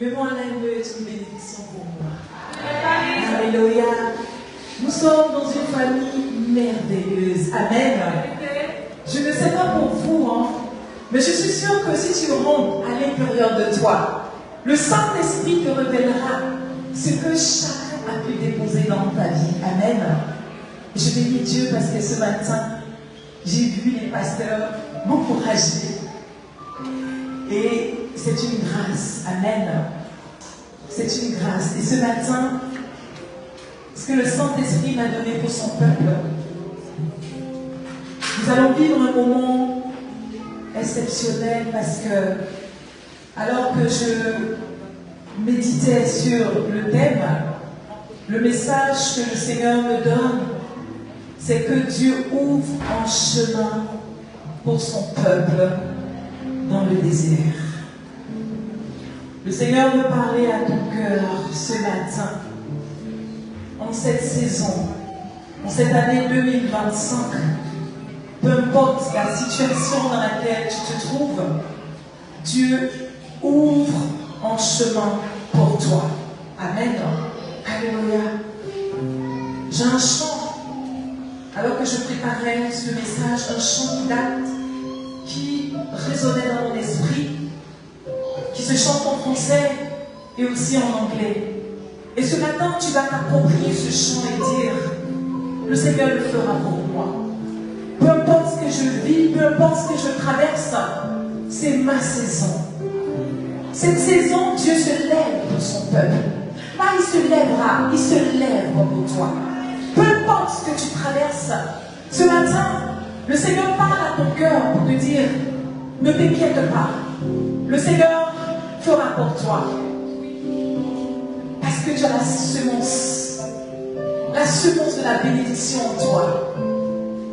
Mais moi, là, il est une bénédiction pour moi. Alléluia. Nous sommes dans une famille merveilleuse. Amen. Je ne sais pas pour vous, hein, mais je suis sûre que si tu rentres à l'intérieur de toi, le Saint-Esprit te révélera ce que chacun a pu déposer dans ta vie. Amen. Je bénis Dieu parce que ce matin, j'ai vu les pasteurs m'encourager. Et c'est une grâce. Amen. C'est une grâce. Et ce matin, ce que le Saint-Esprit m'a donné pour son peuple, nous allons vivre un moment exceptionnel parce que, alors que je méditais sur le thème, le message que le Seigneur me donne, c'est que Dieu ouvre un chemin pour son peuple dans le désert. Le Seigneur me parlait à ton cœur ce matin, en cette saison, en cette année 2025, peu importe la situation dans laquelle tu te trouves, Dieu ouvre un chemin pour toi. Amen. Alléluia. J'ai un chant, alors que je préparais ce message, un chant qui date, qui résonnait dans mon esprit, qui se chante en français et aussi en anglais. Et ce matin, tu vas t'approprier ce chant et dire, le Seigneur le fera pour moi. Peu importe ce que je vis, peu importe ce que je traverse, c'est ma saison. Cette saison, Dieu se lève pour son peuple. Pas il se lèvera, il se lève pour toi. Peu importe ce que tu traverses, ce matin, le Seigneur parle à ton cœur pour te dire, ne t'inquiète pas. Le Seigneur fera pour toi. Parce que tu as la semence de la bénédiction en toi.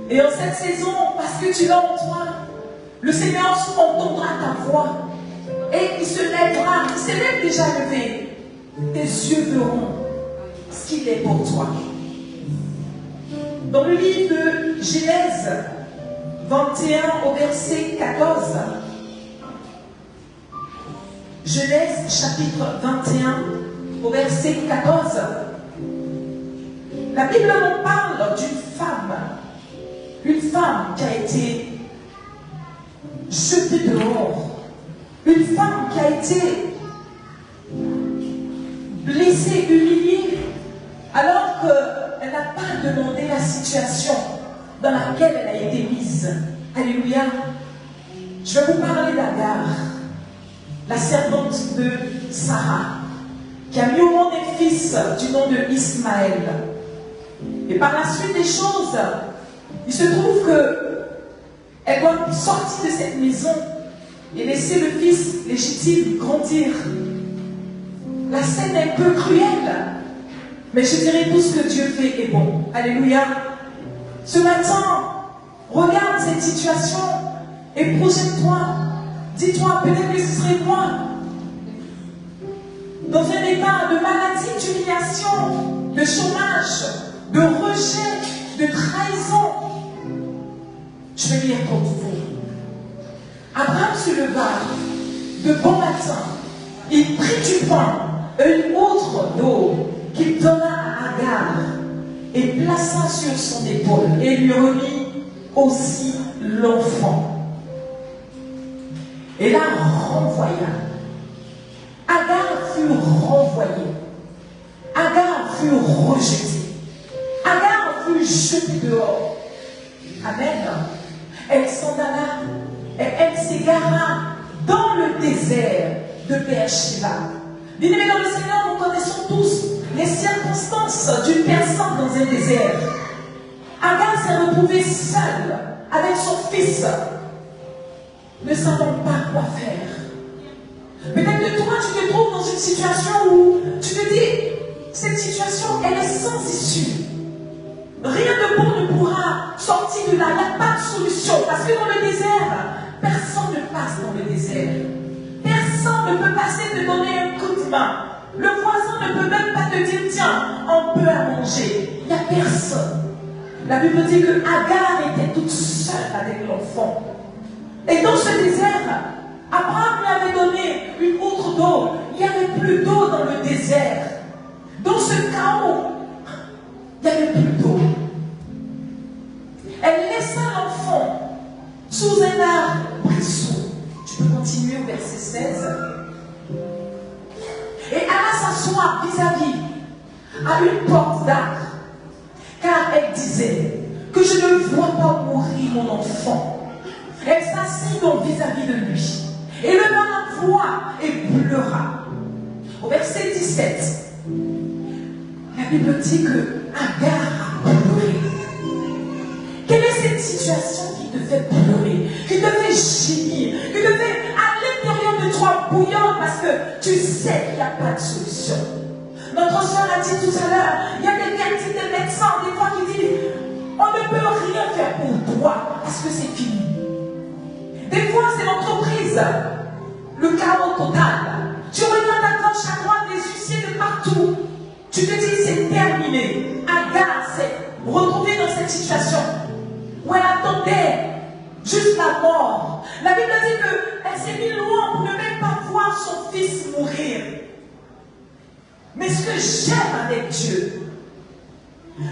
Et en cette saison, parce que tu l'as en toi, le Seigneur entendra ta voix. Et il se lèvera, il s'est même déjà levé. Tes yeux verront ce qu'il est pour toi. Dans le livre de Genèse 21 au verset 14, Genèse chapitre 21 au verset 14, la Bible nous parle d'une femme qui a été jetée dehors, une femme qui a été blessée, humiliée, alors qu'elle n'a pas demandé la situation dans laquelle elle a été mise. Alléluia. Je vais vous parler d'Agar, la servante de Sarah, qui a mis au monde un fils du nom de Ismaël. Et par la suite des choses, il se trouve qu'elle doit sortir de cette maison et laisser le fils légitime grandir. La scène est un peu cruelle, mais je dirais tout ce que Dieu fait est bon. Alléluia. Ce matin, regarde cette situation et projette-toi. Dis-toi, peut-être que ce serait moi, dans un état de maladie, d'humiliation, de chômage, de rejet, de trahison. Je vais lire pour vous. Abraham se leva de bon matin, il prit du pain et une autre d'eau qu'il donna à Agar et plaça sur son épaule et lui remit aussi l'enfant. Et la renvoya. Agar fut renvoyée. Agar fut rejetée. Agar fut jetée dehors. Amen. Elle s'en alla et elle s'égara dans le désert de Beersheba. Bien-aimés dans le Seigneur, nous connaissons tous les circonstances d'une personne dans un désert. Agar s'est retrouvée seule avec son fils, ne savant pas quoi faire. Peut-être que toi, tu te trouves dans une situation où tu te dis, cette situation, elle est sans issue. Rien de bon ne pourra sortir de là. Il n'y a pas de solution. Parce que dans le désert, personne ne passe dans le désert. Personne ne peut passer te donner un coup de main. Le voisin ne peut même pas te dire, tiens, on peut à manger. Il n'y a personne. La Bible dit que Agar était toute seule avec l'enfant. Et dans ce désert, Abraham lui avait donné une autre d'eau. Il n'y avait plus d'eau dans le désert. Dans ce chaos, il n'y avait plus d'eau. Elle laissa l'enfant sous un arbrisseau. Tu peux continuer au verset 16. Et alla s'asseoir vis-à-vis à une porte d'arbre, car elle disait que je ne vois pas mourir mon enfant. Elle s'assit donc vis-à-vis de lui, et leva la voix et pleura. Au verset 17, la Bible dit que Agar a pleuré. Quelle est cette situation qui te fait pleurer, qui te fait gémir, qui te fait à l'intérieur de toi bouillant parce que tu sais qu'il n'y a pas de solution? Notre soeur a dit tout à l'heure, il y a des médecins des fois qui disent on ne peut rien faire pour toi parce que c'est fini. Des fois c'est l'entreprise, le chaos total. Tu regardes à gauche, à droite, des huissiers de partout. Tu te dis c'est terminé. Agar s'est retrouvée dans cette situation où elle attendait juste la mort. La Bible dit qu'elle s'est mise loin pour ne même pas voir son fils mourir. Mais ce que j'aime avec Dieu,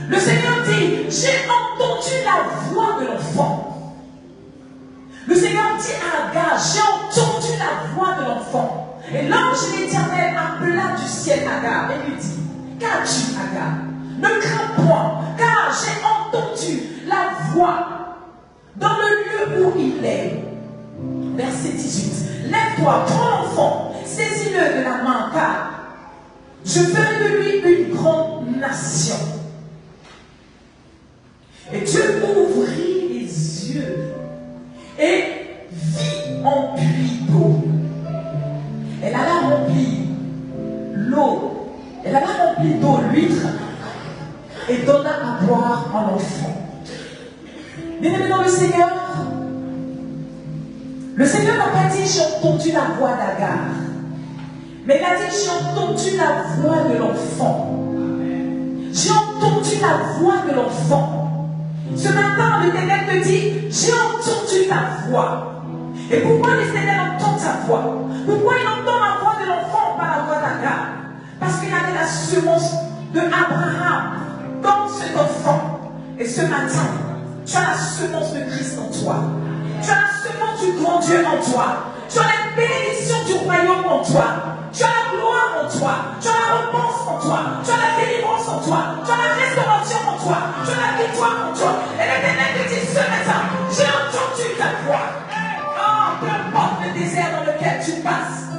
le Seigneur dit, j'ai entendu la voix de l'enfant. Le Seigneur dit à Agar, j'ai entendu la voix de l'enfant. Et l'ange de l'Éternel appela du ciel Agar et lui dit, qu'as-tu, Agar? Ne crains point, car j'ai entendu la voix dans le lieu où il est. Verset 18. Lève-toi, prends l'enfant, saisis-le de la main, car je ferai de lui une grande nation. Et Dieu ouvrit les yeux et vit en puits d'eau. Elle alla remplir l'eau, elle alla remplir d'eau l'huître et donna à boire à l'enfant. Bien-aimé dans le Seigneur n'a pas dit j'ai entendu la voix d'Agar, mais il a dit j'ai entendu la voix de l'enfant. J'ai entendu la voix de l'enfant. Ce matin, l'Éternel te dit j'ai entendu ta voix. Et pourquoi l'Éternel entend ta voix? Pourquoi il entend la voix de l'enfant par la voix d'Agar? Parce qu'il avait la semence de Abraham dans cet enfant. Et ce matin, tu as la semence de Christ en toi. Tu as la semence du grand Dieu en toi. Tu as la bénédiction du royaume en toi. Tu as la gloire en toi. Tu as la réponse en toi. Tu as la délivrance en toi. Tu as la restauration en toi. Tu as la victoire en toi. Et l'Éternel te dit ce matin, j'ai entendu ta voix. Oh, peu importe le désert dans lequel tu passes.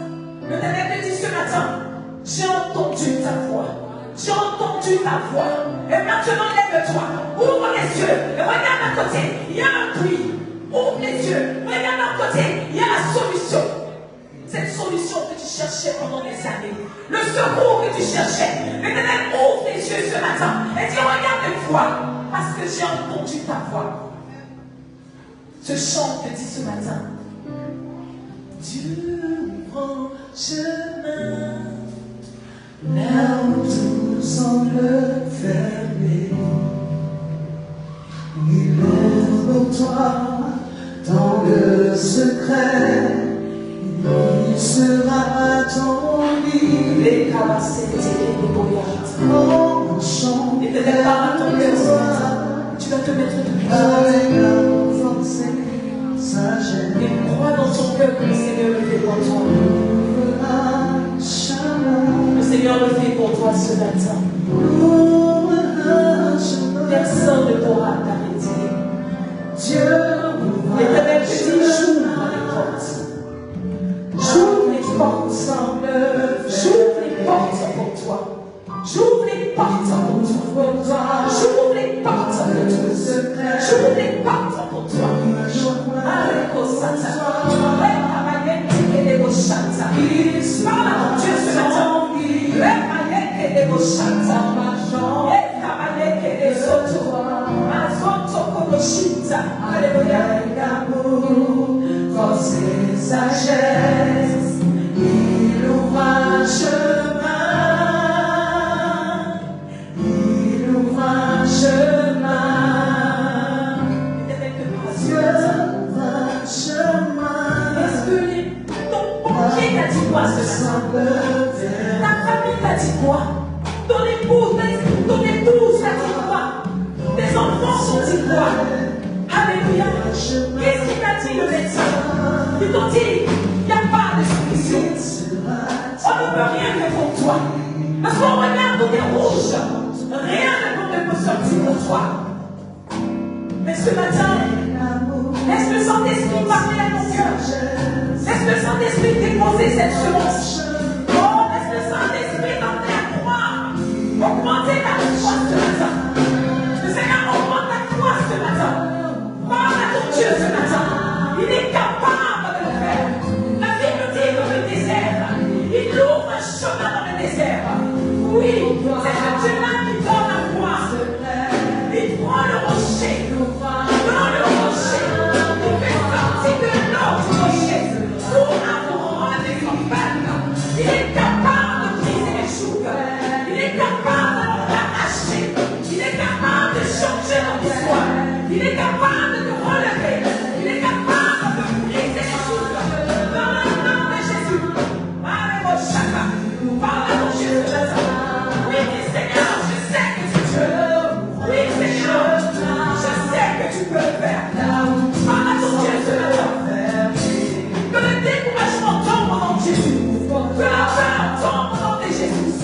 L'Éternel te dit ce matin, j'ai entendu ta voix. J'ai entendu ta voix. Et maintenant, lève-toi. Ouvre les yeux. Et regarde à côté. Il y a un puits. Ouvre les yeux. Regarde à côté. Il y a la solution. Cette solution que tu cherchais pendant des années. Le secours que tu cherchais. L'Éternel ouvre les yeux ce matin. Et dis, regarde et vois. Parce que j'ai entendu ta voix. Ce chant te dit ce matin. Dieu prend chemin. Là où tout semble fermé, il ouvre pour toi dans le secret, il sera ton lit. Les capacités des boyates. Oh, mon chant, et te prépare à ton cœur. Tu vas te mettre de avec la force et sagesse. Et crois dans ton cœur que le Seigneur le fait pour toi. Le Seigneur le fait pour toi ce matin. Personne ne pourra t'arrêter. L'Éternel te dit, j'ouvre les portes. J'ouvre les portes. J'ouvre les portes pour toi. J'ouvre les portes pour toi. J'ouvre les portes pour toi. J'ouvre les portes pour toi. Parle à mon Dieu ce matin. Force et sagesse, il ouvre un chemin, il ouvre un chemin, il ouvre un chemin. Est-ce que ton pompier t'a dit quoi ce matin? Ta famille t'a dit quoi? Ton épouse t'a dit quoi? Tes enfants t'ont dit quoi? Alléluia. Qu'est-ce qu'il t'a dit le médecin? Ils t'ont dit, il n'y a pas de solution. On ne peut rien faire pour toi. Parce qu'on regarde où t'es rouge. Rien ne peut sortir pour toi. Mais ce matin, laisse le Saint-Esprit parler à ton cœur. Laisse le Saint-Esprit déposer cette semence. Oh, laisse le Saint-Esprit t'emmener à croire. Augmenter ta foi ce matin. Le Seigneur augmente ta foi ce matin. Parle à ton Dieu ce matin. Il est capable de le faire. La Bible dit dans le désert, il ouvre un chemin dans le désert. Oui, c'est ce Dieu-là qui donne la foi. Il prend le rocher. Dans le rocher, il fait sortir de l'eau du rocher pour avoir des campagnes. Il est capable de briser les jougs. Il est capable de l'arracher. Il est capable de changer notre histoire. Il est capable de nous relever. Il est capable de briser les jougs. Dans le nom de Jésus. Alléluia. Parle à ton Dieu ce matin. Oui, Seigneur, je sais que tu peux. Oui, Seigneur, je sais que tu peux le faire. Parle à ton Dieu ce matin. Que le découragement tombe au nom de Jésus. Que la peur tombe au nom de Jésus.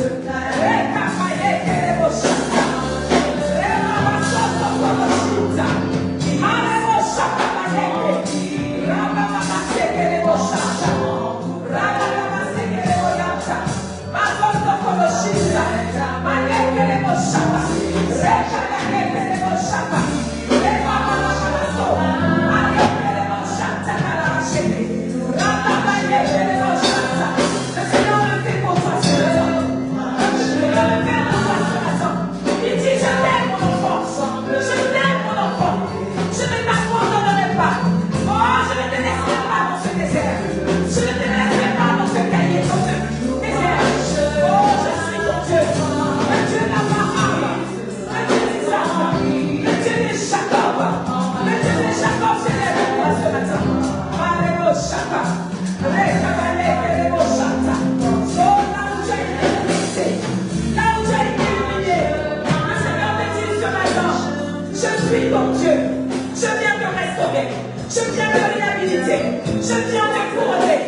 Je viens de réhabiliter. Je viens de couronner.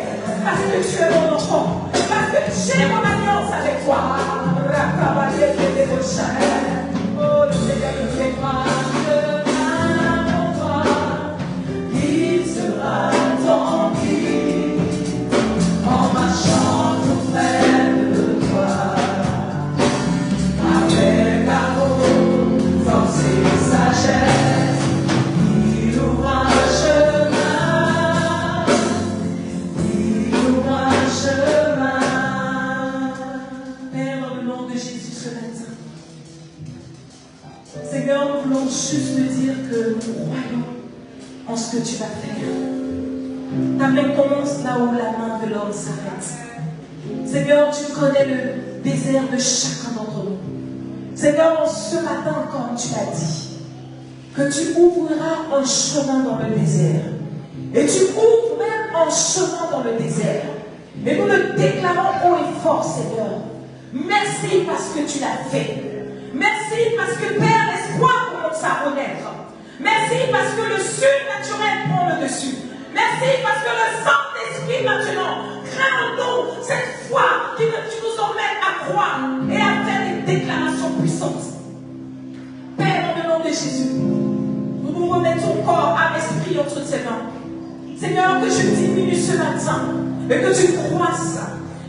Parce que tu es mon enfant. Parce que j'ai mon alliance avec toi. Oh, le Seigneur ne fait pas de mal pour toi. Il sera ton guide en marchant tout près de toi. Avec amour, force et sagesse, il ouvre un chemin. Il ouvre un chemin. Père, dans le nom de Jésus ce matin, Seigneur, nous voulons juste te dire que nous croyons en ce que tu vas faire. Ta main commence là où la main de l'homme s'arrête. Seigneur, tu connais le désir de chacun d'entre nous. Seigneur, ce matin, comme tu l'as dit, que tu ouvriras un chemin dans le désert. Et tu ouvres même un chemin dans le désert. Et nous le déclarons haut et fort, Seigneur. Merci parce que tu l'as fait. Merci parce que, Père, l'espoir commence à renaître. Merci parce que le surnaturel prend le dessus. Merci parce que le Saint-Esprit maintenant crée en nous cette foi qui nous emmène à croire et à faire des déclarations puissantes. Père, dans le nom de Jésus, nous nous remettons corps, âme, esprit entre tes mains. Seigneur, que je diminue ce matin et que tu croisses.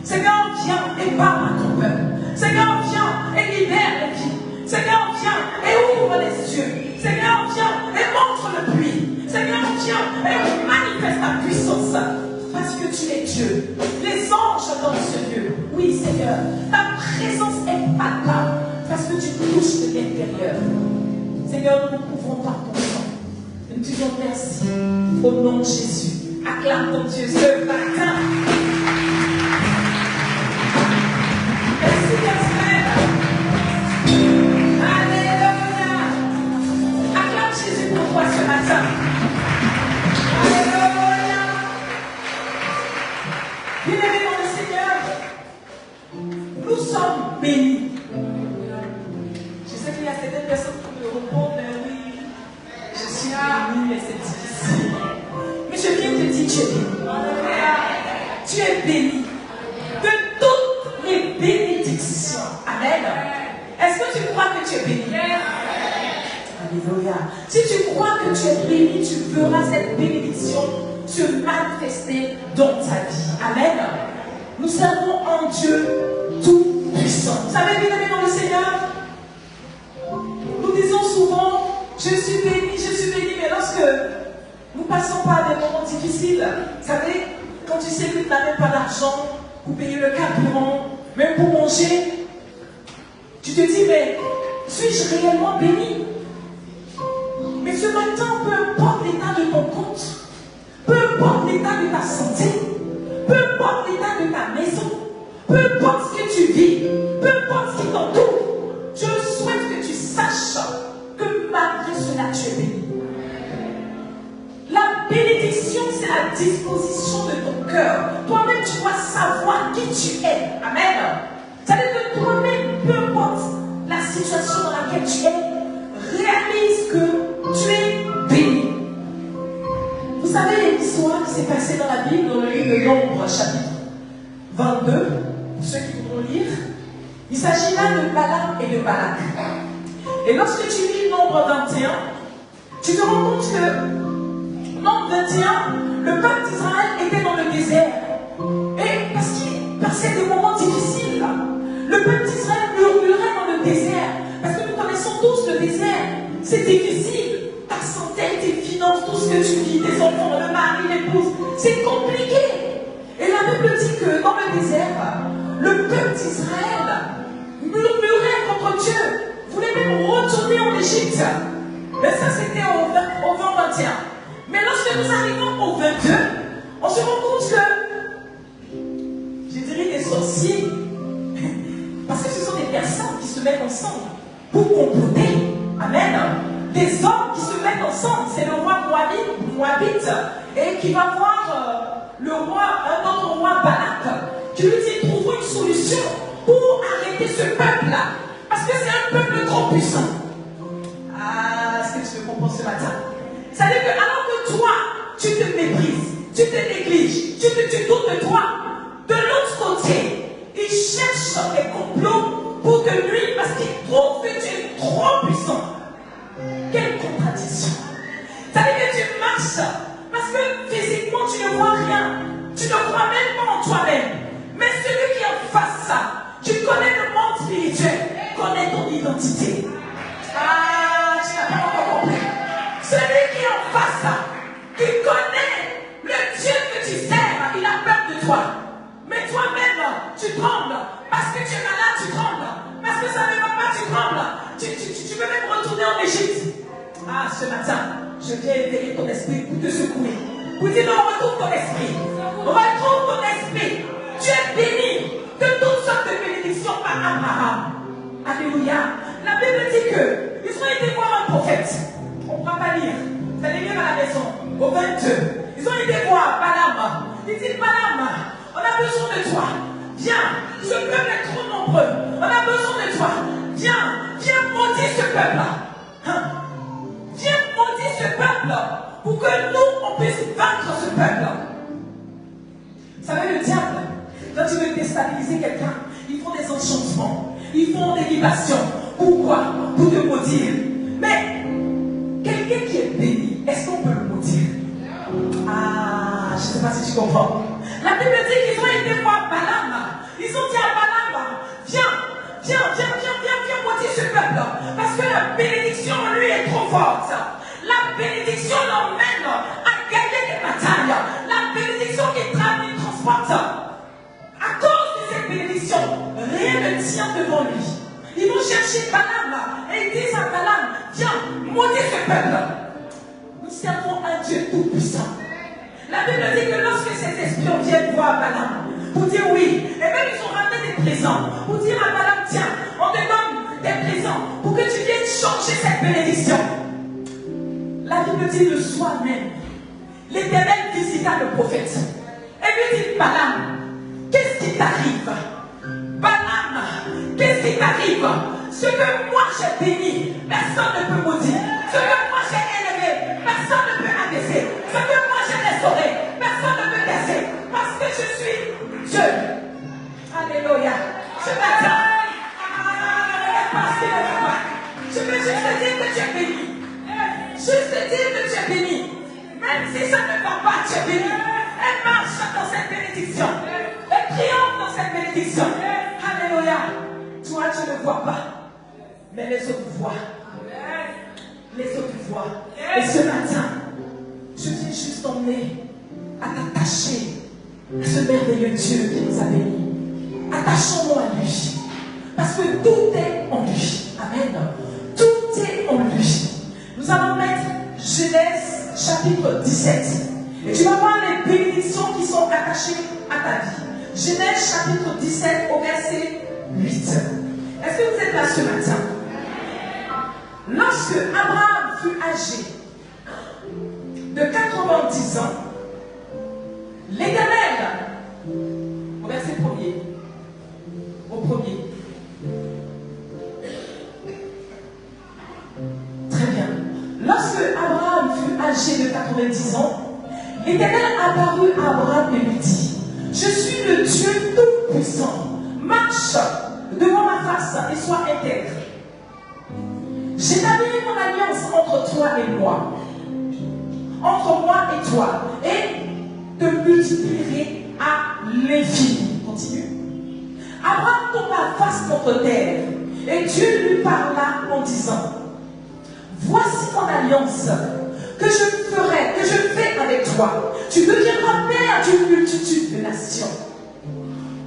Seigneur, viens et parle à ton peuple. Seigneur, viens et libère les vies. Seigneur, viens et ouvre les yeux. Seigneur, viens et montre le puits. Seigneur, viens et manifeste ta puissance. Parce que tu es Dieu. Les anges dans ce lieu. Oui, Seigneur, ta présence est palpable. Parce que tu touches de l'intérieur. Seigneur, nous ne pouvons pas comprendre. Nous te disons merci. Au nom de Jésus. Acclame ton Dieu ce matin. Merci, Père. Alléluia. Acclame Jésus pour toi ce matin. Alléluia. Bien-aimé dans le Seigneur, béni. Je sais qu'il y a certaines personnes qui me répondent, mais oui, je suis béni, mais c'est difficile. Mais je viens te dire, tu es béni. Tu es béni de toutes les bénédictions. Amen. Est-ce que tu crois que tu es béni? Alléluia. Si tu crois que tu es béni, tu verras cette bénédiction se manifester dans ta vie. Amen. Nous servons un Dieu tout-puissant. Vous savez, bien aimé dans le Seigneur, nous disons souvent, je suis béni, mais lorsque nous passons par des moments difficiles, vous savez, quand tu sais que tu n'as même pas d'argent pour payer le carburant, même pour manger, tu te dis, mais suis-je réellement béni? Mais ce matin, peu importe l'état de ton compte, peu importe l'état de ta santé, peu importe l'état de ta maison, peu importe ce que tu vis, peu importe ce qui t'entoure, je souhaite que tu saches que malgré cela, tu es béni. La bénédiction, c'est la disposition de ton cœur. Toi-même, tu dois savoir qui tu es. Amen. C'est-à-dire que toi-même, peu importe la situation dans laquelle tu es, réalise que tu es béni. Vous savez l'histoire qui s'est passée dans la Bible, dans le livre de Nombre, chapitre 22, pour ceux qui voudront lire. Il s'agit là de Balaam et de Balak. Et lorsque tu lis Nombre 21, tu te rends compte que Nombre 21, le peuple d'Israël était dans le désert. Et parce qu'il passait des moments difficiles, le peuple d'Israël murmurait dans le désert. Parce que nous connaissons tous le désert. C'est difficile. Ta santé, tes finances, tout ce que tu vis, tes enfants, le mari, l'épouse, c'est compliqué. Et la Bible dit que dans le désert, le peuple d'Israël murmurait contre Dieu, voulait même retourner en Égypte. Mais ça, c'était au 21. Mais lorsque nous arrivons au 22, on se rend compte que, je dirais des sorciers, parce que ce sont des personnes qui se mettent ensemble pour comploter. Amen. Des hommes qui se mettent ensemble. C'est le roi Moabite et qui va voir le roi, un autre roi Balak, qui lui dit, trouvons une solution pour arrêter ce peuple-là. Parce que c'est un peuple trop puissant. Ah, est-ce que tu me comprends ce matin? C'est-à-dire que alors que toi, tu te méprises, tu te négliges, tu doutes de toi, de l'autre côté, il cherche des complots pour te nuire parce qu'il trouve que tu es trop puissant. Quelle contradiction! C'est-à-dire que tu marches parce que physiquement tu ne vois rien, tu ne crois même pas en toi-même. Mais celui qui est en face, tu connais le monde spirituel, connais ton identité. Ah, tu n'as pas encore compris. Celui qui est en face, qui connaît le Dieu que tu sers, il a peur de toi. Mais toi-même, tu trembles. Parce que tu es malade, tu trembles. Parce que ça ne va pas, tu trembles. Tu veux même retourner en Égypte. Ah, ce matin, je viens éveiller ton esprit pour te secouer. Pour dire, non, retrouve ton esprit. Retrouve ton esprit. Tu es béni de toutes sortes de bénédictions par Abraham. Alléluia. La Bible dit qu'ils ont été voir un prophète. On ne pourra pas lire. Vous allez lire à la maison. Au 22. Ils ont été voir Balaam. Ils disent, Balaam, on a besoin de toi. Viens, ce peuple est trop nombreux. On a besoin de toi. Viens maudire ce peuple. Hein? Viens maudire ce peuple pour que nous, on puisse vaincre ce peuple. Vous savez, le diable, quand il veut déstabiliser quelqu'un, ils font des enchantements, ils font des libations. Pourquoi? Pour te maudire. Mais, quelqu'un qui est béni, est-ce qu'on peut le maudire? Ah, je ne sais pas si tu comprends. La Bible dit qu'ils ont été voir Balaam. Ils ont dit à Balaam, viens maudire ce peuple. Parce que la bénédiction en lui est trop forte. La bénédiction l'emmène à gagner des batailles. La bénédiction qui transporte. À cause de cette bénédiction, rien ne tient devant lui. Ils vont chercher Balaam et ils disent à Balaam, viens, maudire ce peuple. Nous servons un Dieu tout-puissant. La Bible dit que lorsque ces espions viennent voir Balaam, pour dire oui, et même ils ont ramené des présents, pour dire à Balaam, tiens, on te donne des présents, pour que tu viennes changer cette bénédiction. La Bible dit le soir même, l'Éternel visita le prophète, et lui dit, Balaam, qu'est-ce qui t'arrive? Balaam, qu'est-ce qui t'arrive? Ce que moi j'ai béni, personne ne peut maudire. Ce que moi j'ai élevé, personne ne peut abaisser. Ce que moi j'ai restauré, personne ne peut casser. Parce que je suis Dieu. Alléluia. Ce matin, je veux juste te dire que tu es béni. Juste te dire que tu es béni. Même si ça ne va pas, tu es béni. Elle marche dans cette bénédiction. Elle triomphe dans cette bénédiction. Alléluia. Toi, tu ne vois pas. Mais les autres voient. Les autres voient. Et ce matin, je viens juste t'emmener à t'attacher à ce merveilleux Dieu qui nous a bénis. Attachons-nous à lui. Parce que tout est en lui. Amen. Tout est en lui. Nous allons mettre Genèse chapitre 17. Et tu vas voir les bénédictions qui sont attachées à ta vie. Genèse chapitre 17 au verset 8. Est-ce que vous êtes là ce matin? Lorsque Abraham fut âgé de 90 ans, l'Éternel, au verset 1er, au premier. Très bien. Lorsque Abraham fut âgé de 90 ans, l'Éternel apparut à Abraham et lui dit: je suis le Dieu Tout-Puissant. Marche devant ma face et sois intègre. J'établirai mon alliance entre toi et moi, entre moi et toi, et te multiplierai à l'infini. Continue. Abraham tomba face contre terre, et Dieu lui parla en disant: voici mon alliance que je ferai, que je fais avec toi. Tu deviendras père d'une multitude de nations.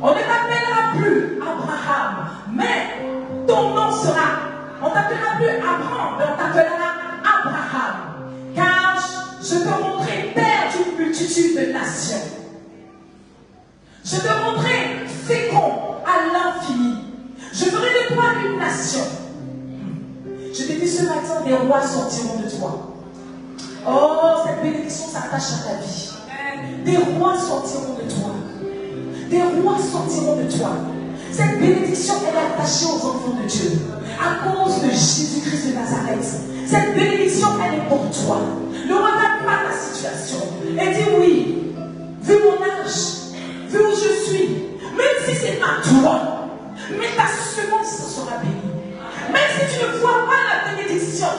On ne t'appellera plus Abraham, mais ton nom sera, on t'appellera plus Abraham, mais on t'appellera Abraham, car je te rendrai père d'une multitude de nations. Je te rendrai fécond à l'infini. Je ferai de toi une nation. Je te dis ce matin, des rois sortiront de toi. Oh, cette bénédiction s'attache à ta vie. Des rois sortiront de toi. Des rois sortiront de toi. Cette bénédiction, elle est attachée aux enfants de Dieu. À cause de Jésus-Christ de Nazareth. Cette bénédiction, elle est pour toi. Ne regarde pas ta situation. Et dis oui, vu mon âge, vu où je suis, même si ce n'est pas toi, mais ta semence sera bénie. Même si tu ne vois pas la bénédiction,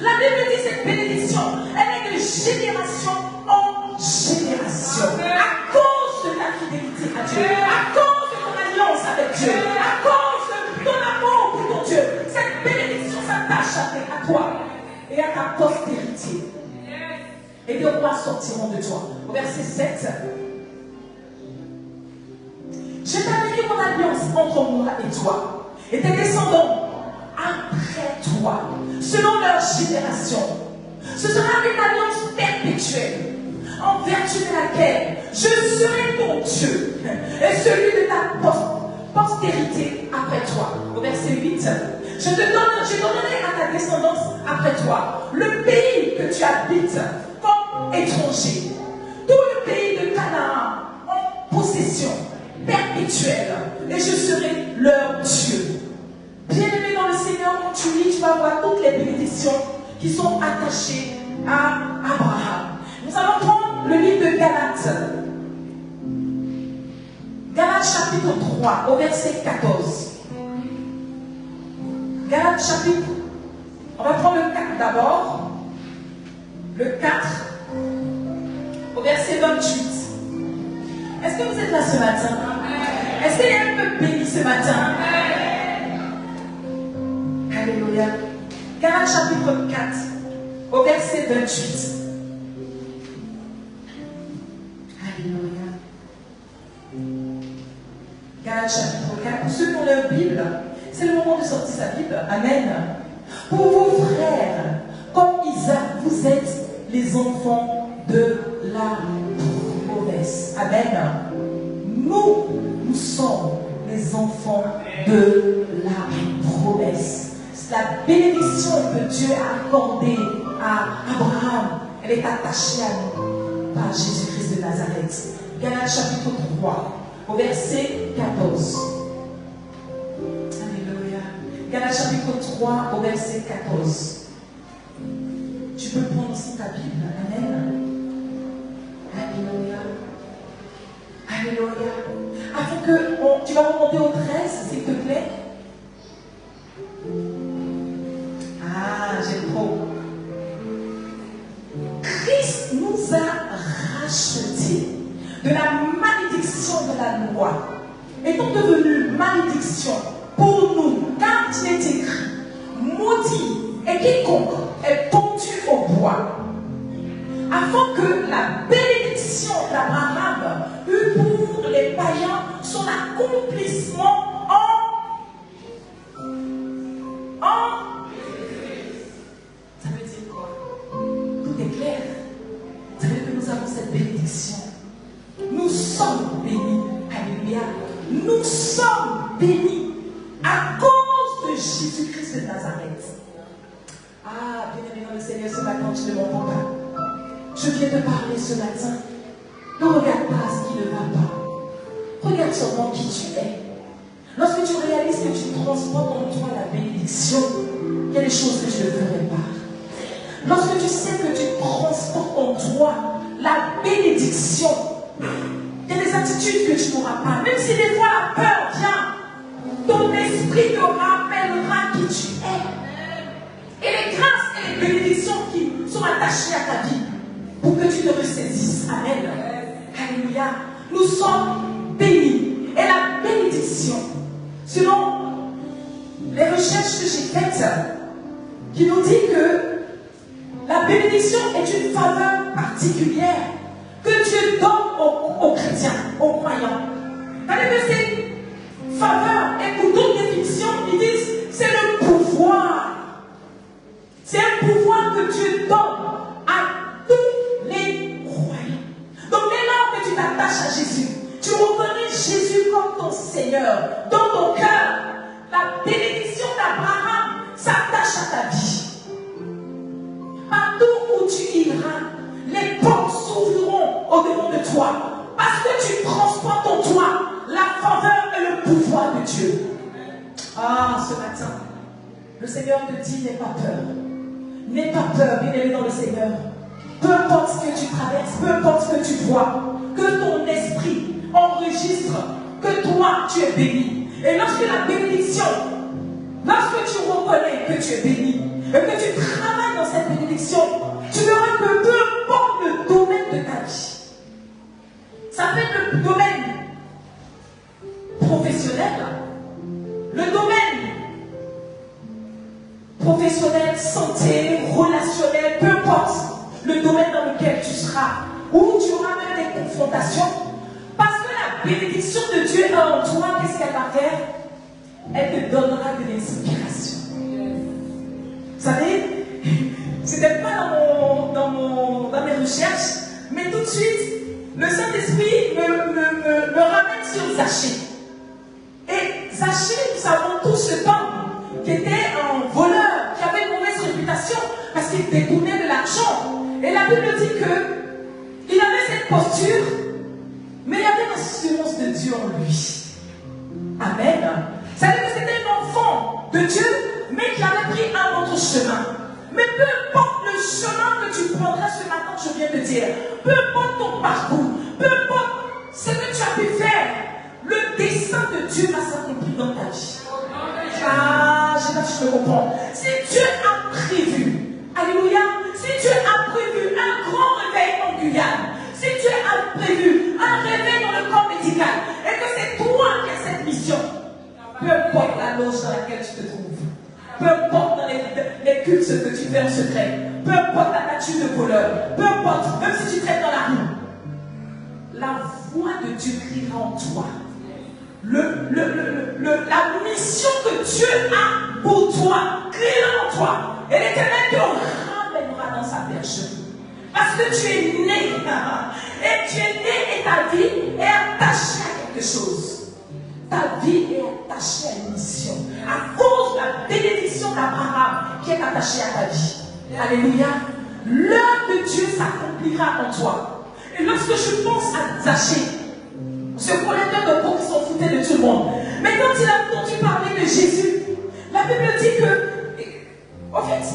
la Bible dit cette bénédiction, elle est de génération en génération. À cause de ta fidélité à Dieu, à cause de ton alliance avec Dieu, à cause de ton amour pour ton Dieu, cette bénédiction s'attache à toi et à ta postérité. Et des rois sortiront de toi. Au verset 7. J'établirai mon alliance entre moi et toi, et tes descendants après toi, selon leur génération. Ce sera une alliance perpétuelle, en vertu de laquelle je serai ton Dieu, et celui de ta postérité après toi. Au verset 8, je donnerai à ta descendance après toi le pays que tu habites comme étranger, tout le pays de Canaan en possession perpétuelle, et je serai leur Dieu. Bien-aimé dans le Seigneur, quand tu lis, tu vas voir toutes les bénédictions qui sont attachées à Abraham. Nous allons prendre le livre de Galates. Galates chapitre 3, au verset 14. Galates chapitre, on va prendre le 4 d'abord. Le 4, au verset 28. Est-ce que vous êtes là ce matin? Est-ce qu'il y a un peu béni ce matin? Alléluia. Galates chapitre 4, au verset 28. Alléluia. Galates chapitre 4. Pour ceux qui ont leur Bible, c'est le moment de sortir sa Bible. Amen. Pour vos frères, comme Isaac, vous êtes les enfants de la promesse. Amen. Nous sommes les enfants de la promesse. La bénédiction que Dieu a accordée à Abraham, elle est attachée à nous par Jésus-Christ de Nazareth. Galates chapitre 3, au verset 14. Galates chapitre 3 au verset 14. Tu peux prendre aussi ta Bible. Amen. Alléluia. Alléluia. Afin que tu vas remonter au 13, s'il te plaît. Ah, j'aime trop. Christ nous a rachetés de la malédiction de la loi, étant devenu malédiction pour nous, car il est écrit, maudit et quiconque est pendu au bois, afin que la bénédiction d'Abraham eût pour les païens son accomplissement ça veut dire quoi? Tout est clair. Ça veut dire que nous avons cette bénédiction. Nous sommes bénis. Alléluia. Nous sommes bénis à cause de Jésus-Christ de Nazareth. Ah, bien-aimé dans le Seigneur, ce matin, tu ne m'entends pas. Je viens te parler ce matin. Ne regarde pas ce qui ne va pas. Regarde seulement qui tu es. Lorsque tu réalises que tu transportes en toi la bénédiction, il y a des choses que tu ne ferais pas. Lorsque tu sais que tu transportes en toi la bénédiction, il y a des attitudes que tu n'auras pas. Même si des fois la peur vient, ton esprit te rappellera qui tu es. Et les grâces et les bénédictions qui sont attachées à ta vie pour que tu te ressaisisses. Amen. Alléluia. Nous sommes bénis. Et la bénédiction, selon les recherches que j'ai faites, qui nous dit que la bénédiction est une faveur particulière que Dieu donne aux chrétiens, aux croyants. C'est-à-dire que ces faveurs, et pour d'autres définitions, ils disent c'est le pouvoir. C'est un pouvoir que Dieu donne à tous les croyants. Donc dès lors que tu t'attaches à Jésus, tu reconnais Jésus comme ton Seigneur dans ton cœur, la bénédiction d'Abraham s'attache à ta vie. Partout où tu iras, les portes s'ouvriront au-devant de toi. Parce que tu transportes en toi la faveur et le pouvoir de Dieu. Ah, ce matin, le Seigneur te dit, n'aie pas peur. N'aie pas peur, bien-aimé dans le Seigneur. Peu importe ce que tu traverses, peu importe ce que tu vois, que ton esprit enregistre que toi, tu es béni. Et lorsque la bénédiction, lorsque tu reconnais que tu es béni, et que tu travailles dans cette bénédiction, tu verras que peu importe le domaine de ta vie, ça peut être le domaine professionnel, le domaine professionnel, santé, relationnel, peu importe le domaine dans lequel tu seras, où tu auras même des confrontations, parce que la bénédiction de Dieu est en toi, qu'est-ce qu'elle va faire? Elle te donnera de l'inspiration. Vous savez, c'était pas dans mes recherches, mais tout de suite, le Saint-Esprit me ramène sur Zachée. Et Zachée, nous savons tous ce temps, qui était un voleur, qui avait une mauvaise réputation, parce qu'il détournait de l'argent. Et la Bible dit qu'il avait cette posture, mais il y avait l'assurance de Dieu en lui. Amen. Ça veut dire que c'était un enfant de Dieu, mais qui avait pris un autre chemin. Mais peu importe le chemin que tu prendras ce matin, je viens de dire, peu importe ton parcours, peu importe ce que tu as pu faire, le dessein de Dieu va s'accomplir dans ta vie. Ah, je ne sais pas si je me comprends. Si Dieu a prévu, alléluia, si Dieu a prévu un grand réveil en Guyane, si Dieu a prévu un réveil dans le corps médical, et que c'est toi qui as cette mission, peu importe la loge dans laquelle tu te trouves, peu importe dans les cultes que tu fais en secret, peu importe la nature de voleur, peu importe, même si tu traînes dans la rue, la voix de Dieu criera en toi. La mission que Dieu a pour toi, criera en toi. Et l'Éternel te ramènera dans sa bergerie. Parce que tu es né. Et tu es né et ta vie est attachée à quelque chose. Ta vie est attachée à une mission. À cause de la bénédiction d'Abraham qui est attachée à ta vie. Alléluia. L'œuvre de Dieu s'accomplira en toi. Et lorsque je pense à Zachée, ce collecteur de peau qui s'en foutait de tout le monde, mais quand il a entendu parler de Jésus, la La Bible dit que, en fait,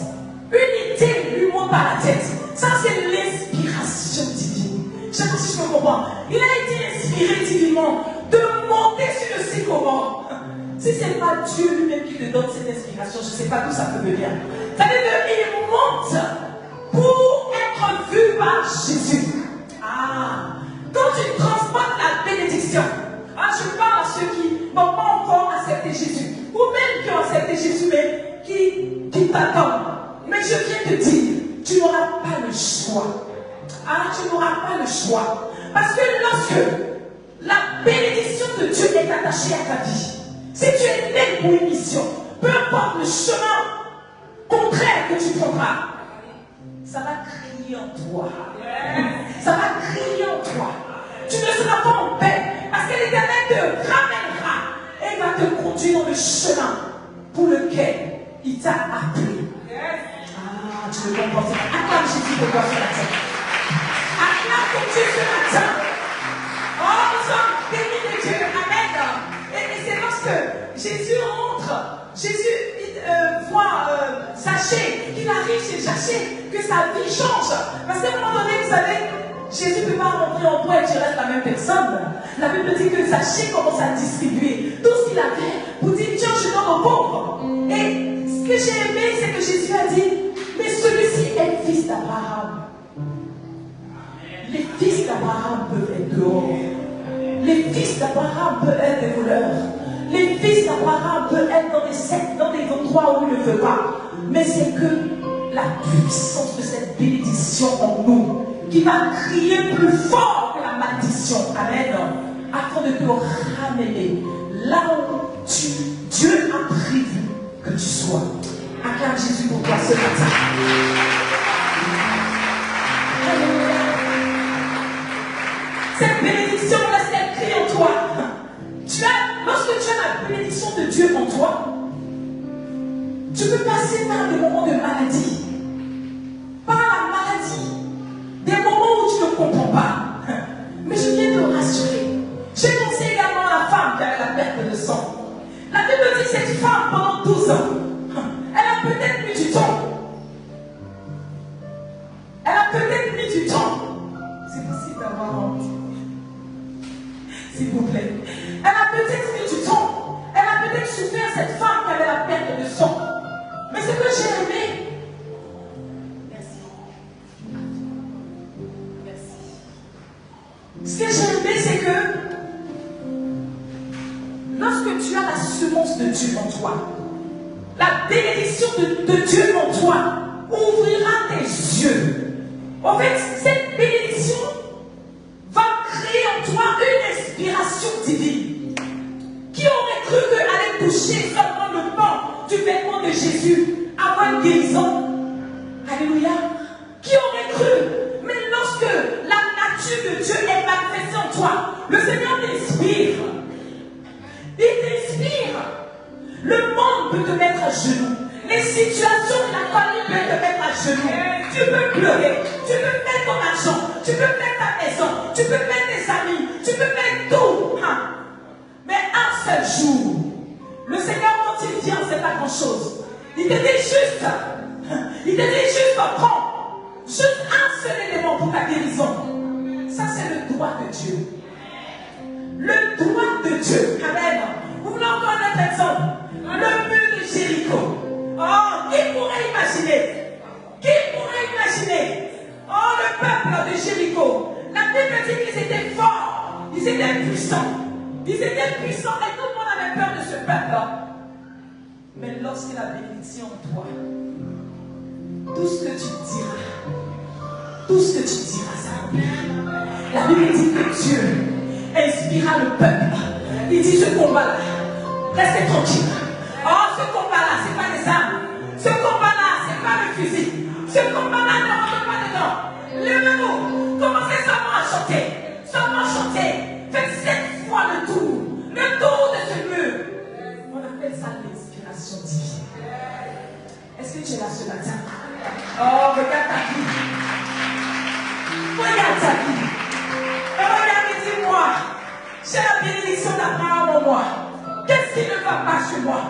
une idée lui monte par la tête. Ça, c'est l'inspiration divine. Je ne sais pas si je me comprends. Il a été inspiré divinement de monter sur le sycomore. Si ce n'est pas Dieu lui-même qui te donne cette inspiration, je ne sais pas d'où ça peut venir. Ça veut dire qu'il monte pour être vu par Jésus. Ah, quand tu transportes la bénédiction, je parle à ceux qui n'ont pas encore accepté Jésus, ou même qui ont accepté Jésus, mais qui t'attendent. Mais je viens te dire, tu n'auras pas le choix. Tu n'auras pas le choix. Parce que lorsque la bénédiction de Dieu est attachée à ta vie, si tu es né pour une mission, peu importe le chemin contraire que tu prendras, ça va crier en toi. Ça va crier en toi. Tu ne seras pas en paix parce que l'Éternel te ramènera et va te conduire dans le chemin pour lequel il t'a appelé. Tu ne comprends pas. Acclame Jésus pour toi ce matin. Acclame ton Dieu ce matin. Oh, nous sommes bénis de Dieu. Amen. Et c'est lorsque Jésus rentre, Jésus voit Zachée, qu'il arrive chez Zachée, que sa vie change. Parce qu'à un moment donné, vous savez, Jésus ne peut pas rentrer en toi et tu restes la même personne. La Bible dit que Zachée commence à distribuer tout ce qu'il avait pour dire tiens, je donne aux pauvres. Et ce que j'ai aimé, c'est que Jésus a dit mais celui-ci est fils d'Abraham. Les fils d'Abraham peuvent être dehors. Les fils d'Abraham peuvent être des voleurs. Les fils d'Abraham peuvent être dans des sectes, dans des endroits où il ne veut pas. Mais c'est que la puissance de cette bénédiction en nous qui va crier plus fort que la malédiction. Amen. Afin de te ramener là où Dieu a prévu que tu sois. Acclame Jésus pour toi ce matin. Cette bénédiction, laisse-la crier en toi. Lorsque tu as la bénédiction de Dieu en toi, tu peux passer par des moments de maladie. Par la maladie. Des moments où tu ne comprends pas. Mais je viens te rassurer. J'ai pensé également à la femme qui avait la perte de sang. La Bible dit que cette femme, pendant 12 ans, elle a peut-être mis du temps. Elle a peut-être mis du temps. C'est possible d'avoir honte. S'il vous plaît. Elle a peut-être mis du temps. Elle a peut-être souffert, cette femme qui avait la perte de sang. Mais ce que j'ai aimé, ce que j'ai aimé, c'est que lorsque tu as la semence de Dieu en toi, la bénédiction de Dieu en toi ouvrira tes yeux. En fait, cette bénédiction va créer en toi une inspiration divine. Qui aurait cru qu'aller toucher seulement le pan du vêtement de Jésus avoir une guérison? Alléluia. Qui aurait cru? Mais lorsque la nature de Dieu est manifestée en toi, le Seigneur t'inspire. Il t'inspire. Le monde peut te mettre à genoux. Les situations de la famille peuvent te mettre à genoux. Tu peux pleurer. Tu peux mettre ton argent. Tu peux mettre ta maison. Tu peux mettre tes amis. Tu peux mettre tout. Mais un seul jour, le Seigneur, quand il vient, c'est pas grand-chose. Il te dit juste, prends juste un seul élément pour ta guérison. Ça, c'est le droit de Dieu. Le droit de Dieu. Amen. Vous voulez encore un autre exemple? Le mur de Jéricho. Oh, qui pourrait imaginer? Qui pourrait imaginer? Oh, le peuple de Jéricho. La Bible dit qu'ils étaient forts. Ils étaient puissants. Ils étaient puissants et tout le monde avait peur de ce peuple. Mais lorsque la bénédiction en toi, tout ce que tu diras, ça revient. La Bible dit que Dieu inspira le peuple. Il dit ce combat-là, restez tranquille. Oh, ce combat-là, ce n'est pas des armes. Ce combat-là, ce n'est pas le fusil. Ce combat-là ne rentre pas dedans. Levez-vous, commencez seulement à chanter. Seulement chanter. Faites 7 fois le tour de ce mur. On appelle ça l'inspiration divine. Est-ce que tu es là ce matin? Oh, regarde ta vie. Regarde ta vie. Regarde et dis-moi, j'ai la bénédiction d'Abraham en moi. Qu'est-ce qui ne va pas chez moi?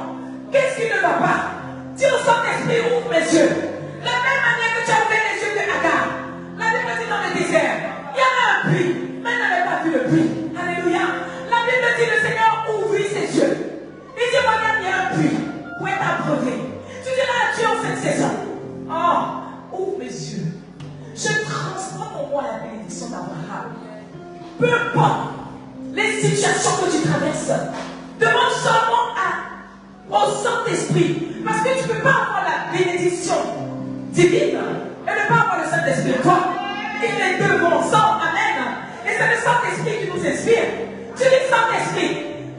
Qu'est-ce qui ne va pas? Dis au Saint-Esprit, ouvre mes yeux. La même manière que tu as ouvert les yeux de Agar. La Bible dit dans le désert, il y avait un puits, mais elle n'avait pas vu le puits. Alléluia. La Bible dit, le Seigneur ouvrit ses yeux. Il dit, regarde, il y a un puits pour être abreuvé. Tu diras à Dieu en cette saison, oh, ouvre mes yeux. Je transforme en moi la bénédiction d'Abraham. Peu importe les situations que tu traverses, demande seulement au Saint-Esprit. Parce que tu ne peux pas avoir la bénédiction divine et ne pas avoir le Saint-Esprit en toi. Et les deux vont ensemble. Amen. Et c'est le Saint-Esprit qui nous inspire. Tu dis, Saint-Esprit,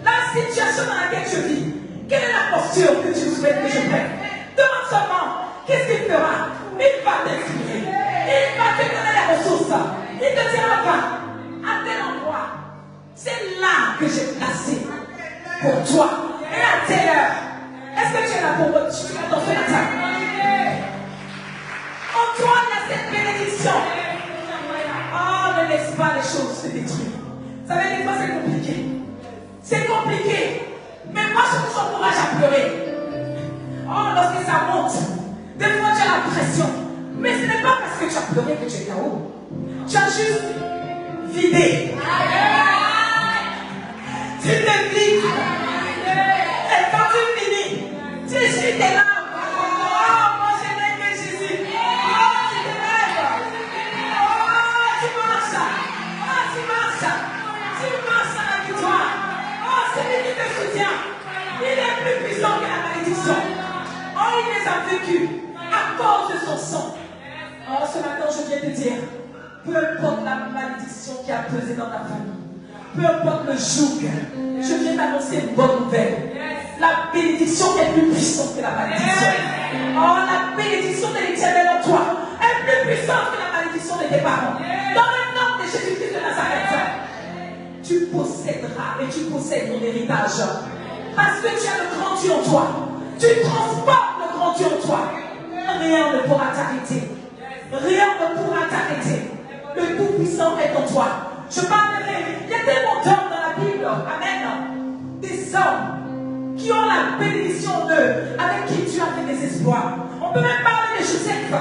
la situation dans laquelle je vis, quelle est la posture que tu souhaites que je prenne? Demande seulement, qu'est-ce qu'il fera? Il va t'inspirer. Il va te donner les ressources. Il te dira, va à tel endroit. C'est là que j'ai placé pour toi. Et à telle heure. Est-ce que tu es là pour moi? Tu es dans ce matin. En toi, il y a cette bénédiction. Oh, ne laisse pas les choses se détruire. Vous savez, des fois, c'est compliqué. C'est compliqué. Mais moi, je me encourage à pleurer. Oh, lorsque ça monte, des fois, tu as la pression. Mais ce n'est pas parce que tu as pleuré que tu es KO. Tu as juste vidé. Tu te vides. Et quand tu finis, tu essuies tes larmes. Oh, moi je n'aime que Jésus. Oh, tu te lèves. Oh, tu marches. Oh, tu marches. Tu marches à la victoire. Oh, c'est lui qui te soutient. Il est plus puissant que la malédiction. Oh, il les a vécus à cause de son sang. Oh, ce matin, je viens te dire, peu importe la malédiction qui a pesé dans ta famille, peu importe le joug, je viens t'annoncer une bonne nouvelle. La bénédiction est plus puissante que la malédiction. Oh, la bénédiction de l'Éternel en toi est plus puissante que la malédiction de tes parents. Dans le nom de Jésus-Christ de Nazareth, tu posséderas et tu possèdes mon héritage. Parce que tu as le grand Dieu en toi. Tu transportes le grand Dieu en toi. Rien ne pourra t'arrêter. Rien ne pourra t'arrêter. Le Tout-Puissant est en toi. Je parlerai. Il y a tellement d'hommes dans la Bible. Amen. Des hommes qui ont la bénédiction en eux, avec qui Dieu a fait des exploits. On peut même parler de Joseph.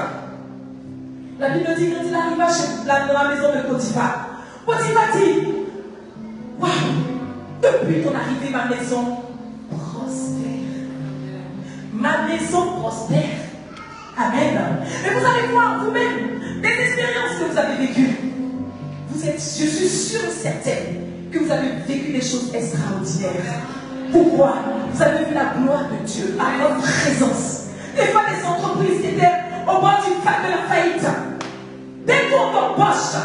La Bible dit quand il arriva dans la maison de Potiphar, Potiphar dit, waouh, depuis ton arrivée, ma maison prospère. Ma maison prospère. Amen. Et vous allez voir vous-même des expériences que vous avez vécues. Je suis sûre et certaine que vous avez vécu des choses extraordinaires. Pourquoi? Vous avez vu la gloire de Dieu à votre présence. Des fois, des entreprises qui étaient au bord de la faillite. Dès qu'on t'embauche,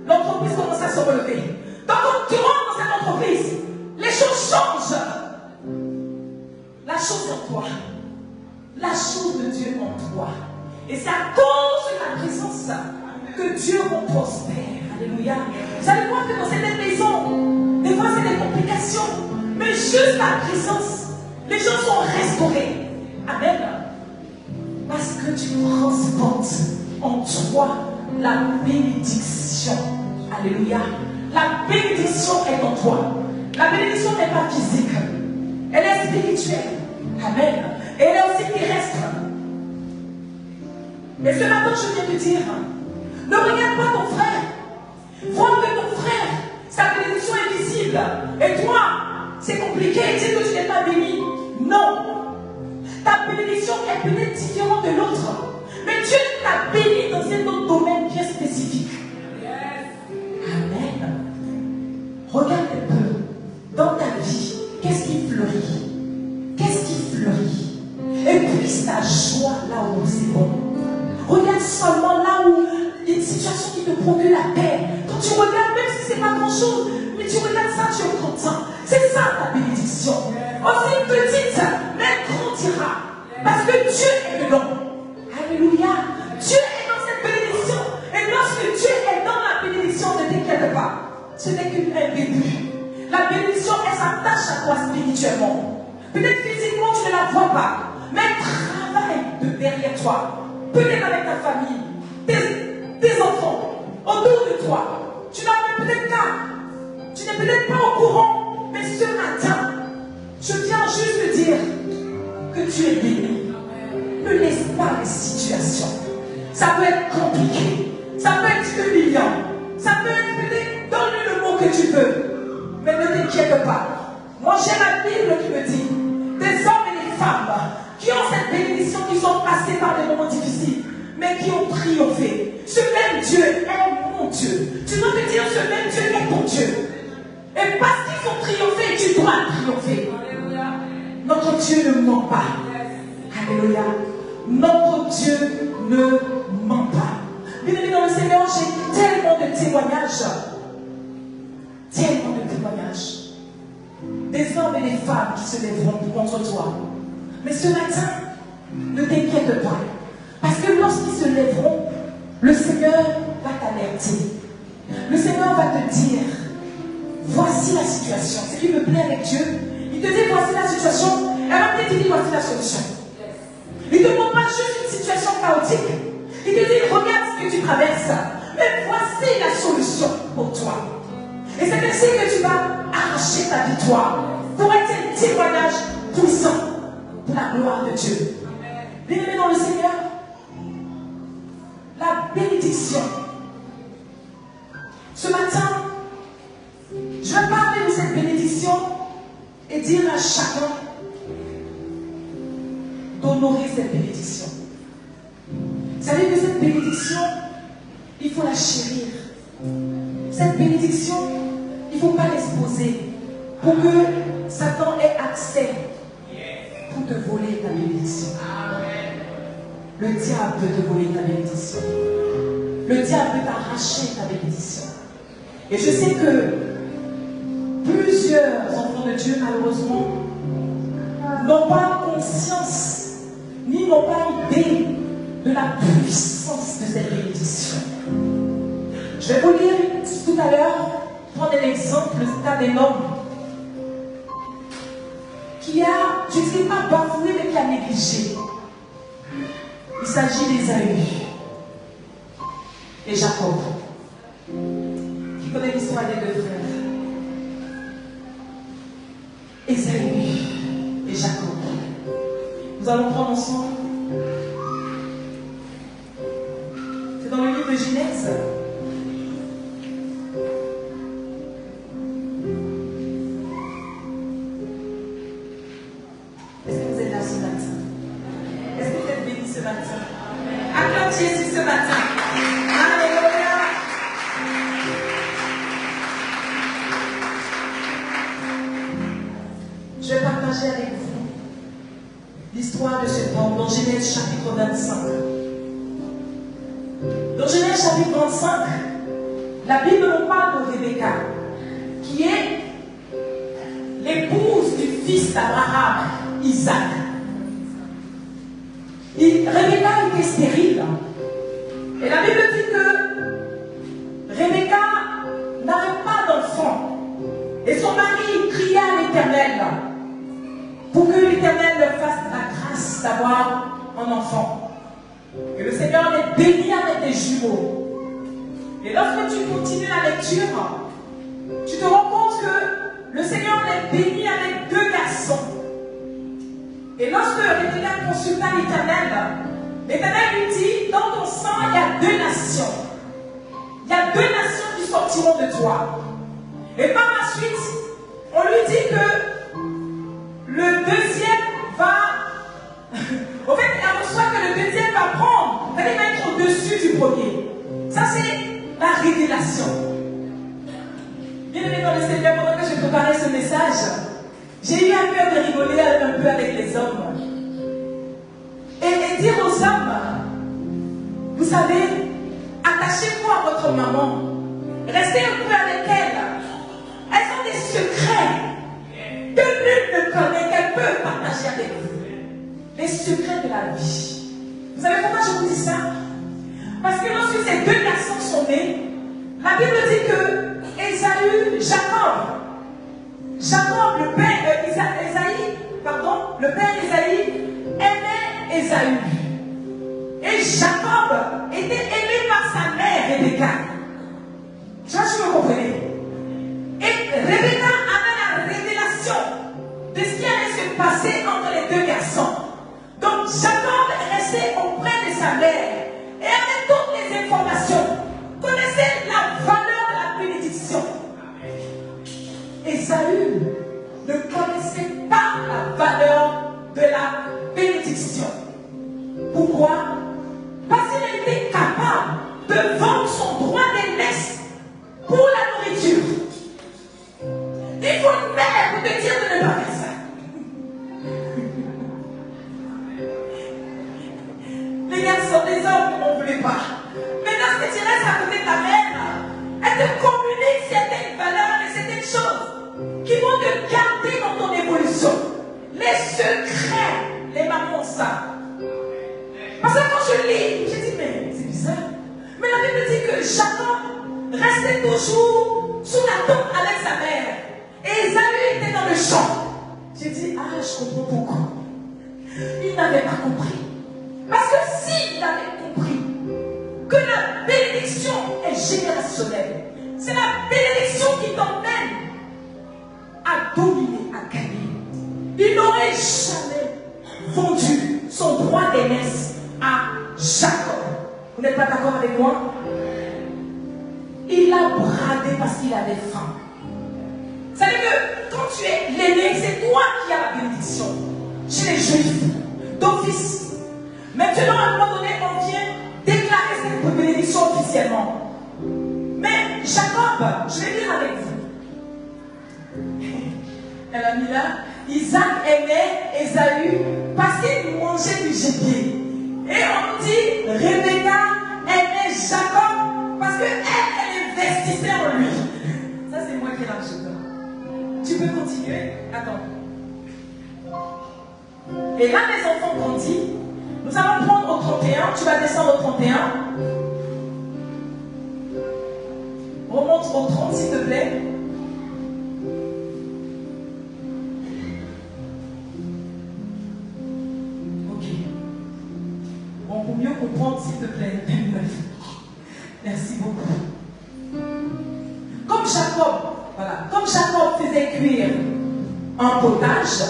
l'entreprise commence à se relever. Donc, quand tu rentres dans cette entreprise, les choses changent. La chose en toi. La chose de Dieu en toi. Et c'est à cause de la présence que Dieu vous prospère. Alléluia. Vous allez voir que dans cette maison, des fois c'est des complications, mais juste la présence, les gens sont restaurés. Amen. Parce que tu transportes en toi la bénédiction. Alléluia. La bénédiction est en toi. La bénédiction n'est pas physique, elle est spirituelle. Amen. Et elle est aussi terrestre. Mais ce matin, je viens te dire, ne regarde pas ton frère. Vois que ton frère, sa bénédiction est visible. Et toi, c'est compliqué. Tu sais que tu n'es pas béni. Non. Ta bénédiction est peut-être différente de l'autre. Mais Dieu t'a béni dans un autre domaine bien spécifique. Amen. Regarde un peu. Dans ta vie, qu'est-ce qui fleurit? Qu'est-ce qui fleurit? Et puisse ta joie là où c'est bon. Regarde seulement là où il y a une situation qui te procure la paix. Quand tu regardes, même si ce n'est pas grand-chose, mais tu regardes ça, tu es content. C'est ça ta bénédiction. Aussi petite, mais elle grandira. Parce que Dieu est dedans. Alléluia. Dieu est dans cette bénédiction. Et lorsque Dieu est dans la bénédiction, ne t'inquiète pas. Ce n'est qu'un début. La bénédiction, elle s'attache à toi spirituellement. Peut-être physiquement, tu ne la vois pas. Mais elle travaille de derrière toi. Peut-être avec ta famille, tes enfants, autour de toi. Tu n'as peut-être pas. Tu n'es peut-être pas au courant. Mais ce matin, je viens juste te dire, que tu es béni. Ne laisse pas les situations. Ça peut être compliqué. Ça peut être humiliant. Ça peut être peut-être, donne-lui le mot que tu veux. Mais ne t'inquiète pas. Moi j'ai la Bible qui me dit, des hommes et des femmes qui ont cette bénédiction, qui sont passés par des moments difficiles, mais qui ont triomphé. Ce même Dieu est mon Dieu. Tu dois te dire, ce même Dieu est ton Dieu. Et parce qu'ils ont triomphé, tu dois triompher. Notre Dieu ne ment pas. Alléluia. Notre Dieu ne ment pas. Bien-aimés dans le Seigneur, j'ai tellement de témoignages. Tellement de témoignages. Des hommes et des femmes qui se lèveront contre toi. Mais ce matin, ne t'inquiète pas. Parce que lorsqu'ils se lèveront, le Seigneur va t'alerter. Le Seigneur va te dire, voici la situation. Ce qui me plaît avec Dieu, il te dit, voici la situation. Elle va te dire, voici la solution. Il ne te montre pas juste une situation chaotique. Il te dit, regarde ce que tu traverses. Mais voici la solution pour toi. Et c'est ainsi que tu vas arracher ta victoire pour être un témoignage puissant pour la gloire de Dieu. Bien-aimés dans le Seigneur, la bénédiction. Ce matin, je vais parler de cette bénédiction et dire à chacun d'honorer cette bénédiction. Vous savez que cette bénédiction, il faut la chérir. Cette bénédiction, il ne faut pas l'exposer pour que Satan ait accès pour te voler ta bénédiction. Le diable peut te voler ta bénédiction. Le diable peut t'arracher ta bénédiction. Et je sais que plusieurs enfants de Dieu, malheureusement, n'ont pas conscience, ni n'ont pas idée de la puissance de cette bénédiction. Je vais vous lire tout à l'heure, prendre un exemple d'un homme qui a, je ne dis pas bafoué, mais qui a négligé. Il s'agit d'Ésaü et Jacob, qui connaît l'histoire des deux frères. Ésaü et Jacob. Nous allons prendre ensemble. C'est dans le livre de Genèse. Est-ce que vous êtes là ce matin? Est-ce que vous êtes bénis ce matin? Acclame Jésus ce matin. Alléluia. Je vais partager avec vous l'histoire de cet homme dans Genèse chapitre 25. Dans Genèse chapitre 25, la Bible nous parle de Rebecca, qui est l'épouse du fils d'Abraham, Isaac. Rebecca était stérile. Et la Bible dit que Rebecca n'avait pas d'enfant. Et son mari cria à l'Éternel pour que l'Éternel leur fasse la grâce d'avoir un enfant. Et le Seigneur les bénit avec des jumeaux. Et lorsque tu continues la lecture, tu te rends compte que le Seigneur les bénit avec 2 garçons. Et lorsque Rebecca consulta l'Éternel, l'Éternel lui dit, dans ton sang, il y a 2 nations. Il y a 2 nations qui sortiront de toi. Et par la suite, on lui dit que le deuxième va... Au fait, elle reçoit que le deuxième va prendre, il va être au-dessus du premier. Ça, c'est la révélation. Bien aimé dans le Seigneur, pendant que je préparais ce message, j'ai eu à cœur de rigoler un peu avec les hommes. Et dire aux hommes, vous savez, attachez-vous à votre maman. Restez un peu avec elle. Elles ont des secrets que nul ne connaît, qu'elles peuvent partager avec vous. Les secrets de la vie. Vous savez pourquoi je vous dis ça? Parce que lorsque ces 2 garçons sont nés, la Bible dit que Ésaü, Jacob, le père Ésaïe, aimait Ésaü. Et Jacob était aimé par sa mère Rebecca. Je sais pas si vous comprenez. Et Rebecca avait la révélation de ce qui allait se passer entre les 2 garçons. restait toujours sous la tente avec sa mère. Et Esaü était dans le champ. J'ai dit, ah, je comprends pourquoi. Il n'avait pas compris. Parce que s'il avait compris que la bénédiction est générationnelle, c'est la bénédiction qui t'emmène à dominer, à gagner. Il n'aurait jamais vendu son droit d'aînesse à Jacob. Vous n'êtes pas d'accord avec moi? Il l'a bradé parce qu'il avait faim. Vous savez que quand tu es l'aîné, c'est toi qui as la bénédiction. Chez les Juifs, d'office. Maintenant, à un moment donné, on vient déclarer cette bénédiction officiellement. Mais Jacob, je vais lire avec vous. Elle a mis là, Isaac aimait Esaü parce qu'il mangeait du gibier. Et on dit, Rebecca aimait Jacob parce qu'elle investissait en lui. Ça, c'est moi qui ai l'argent. Tu peux continuer? Attends. Et là, les enfants grandissent. Nous allons prendre au 31. Tu vas descendre au 31. Remonte au 30, s'il te plaît. Ok. Bon, pour mieux comprendre, s'il te plaît. Merci beaucoup. Comme Jacob faisait cuire un potage,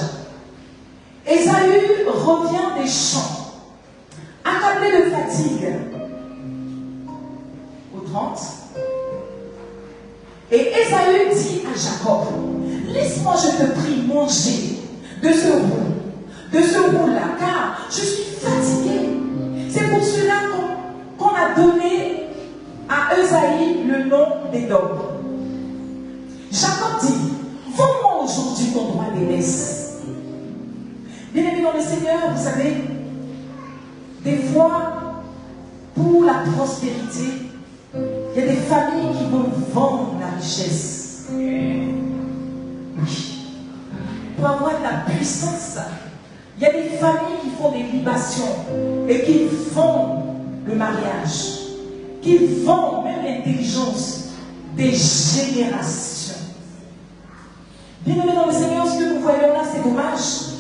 Esaü revient des champs, accablé de fatigue. Au 30. Et Esaü dit à Jacob, laisse-moi, je te prie, manger de ce roux-là, car je suis fatigué. C'est pour cela qu'on a donné à Esaü le nom d'Édom. Jacob dit, vends-moi aujourd'hui ton droit d'aînesse. Bien-aimés dans le Seigneur, vous savez, des fois, pour la prospérité, il y a des familles qui vont vendre la richesse. Oui. Pour avoir de la puissance, il y a des familles qui font des libations et qui vendent le mariage, qui vendent même l'intelligence des générations. Bien-aimés dans le Seigneur, ce que nous voyons là, c'est dommage.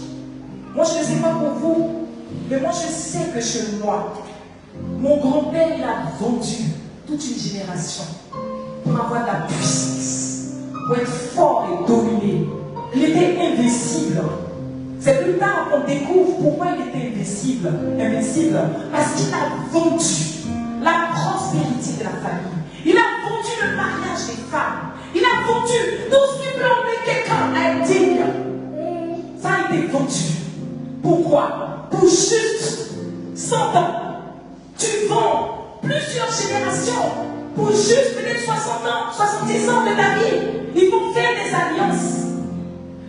Moi, je ne sais pas pour vous, mais moi, je sais que chez moi, mon grand-père, il a vendu toute une génération pour avoir de la puissance, pour être fort et dominer. Il était invincible. C'est plus tard qu'on découvre pourquoi il était invincible, parce qu'il a vendu la prospérité de la famille. Il a vendu le mariage des femmes. Il a vendu tout ce qui peut emmener quelqu'un à être digne. Ça a été vendu. Pourquoi? Pour juste 100 ans. Tu vends plusieurs générations pour juste peut-être 60 ans, 70 ans de ta vie. Ils vont faire des alliances.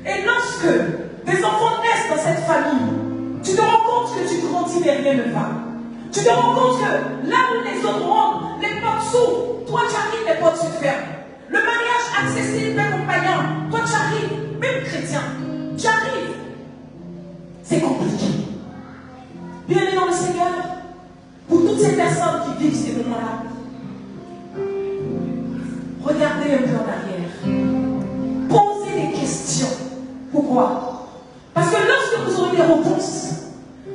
Et lorsque des enfants naissent dans cette famille, tu te rends compte que tu grandis mais rien ne va. Tu te rends compte que là où les autres rentrent, les portes s'ouvrent, toi tu arrives, les portes se ferment. Le mariage accessible même aux païens, toi tu arrives, même chrétien, tu arrives. C'est compliqué. Bien-aimés dans le Seigneur, pour toutes ces personnes qui vivent ces moments-là, regardez un peu en arrière. Posez des questions. Pourquoi? Parce que lorsque vous aurez des réponses,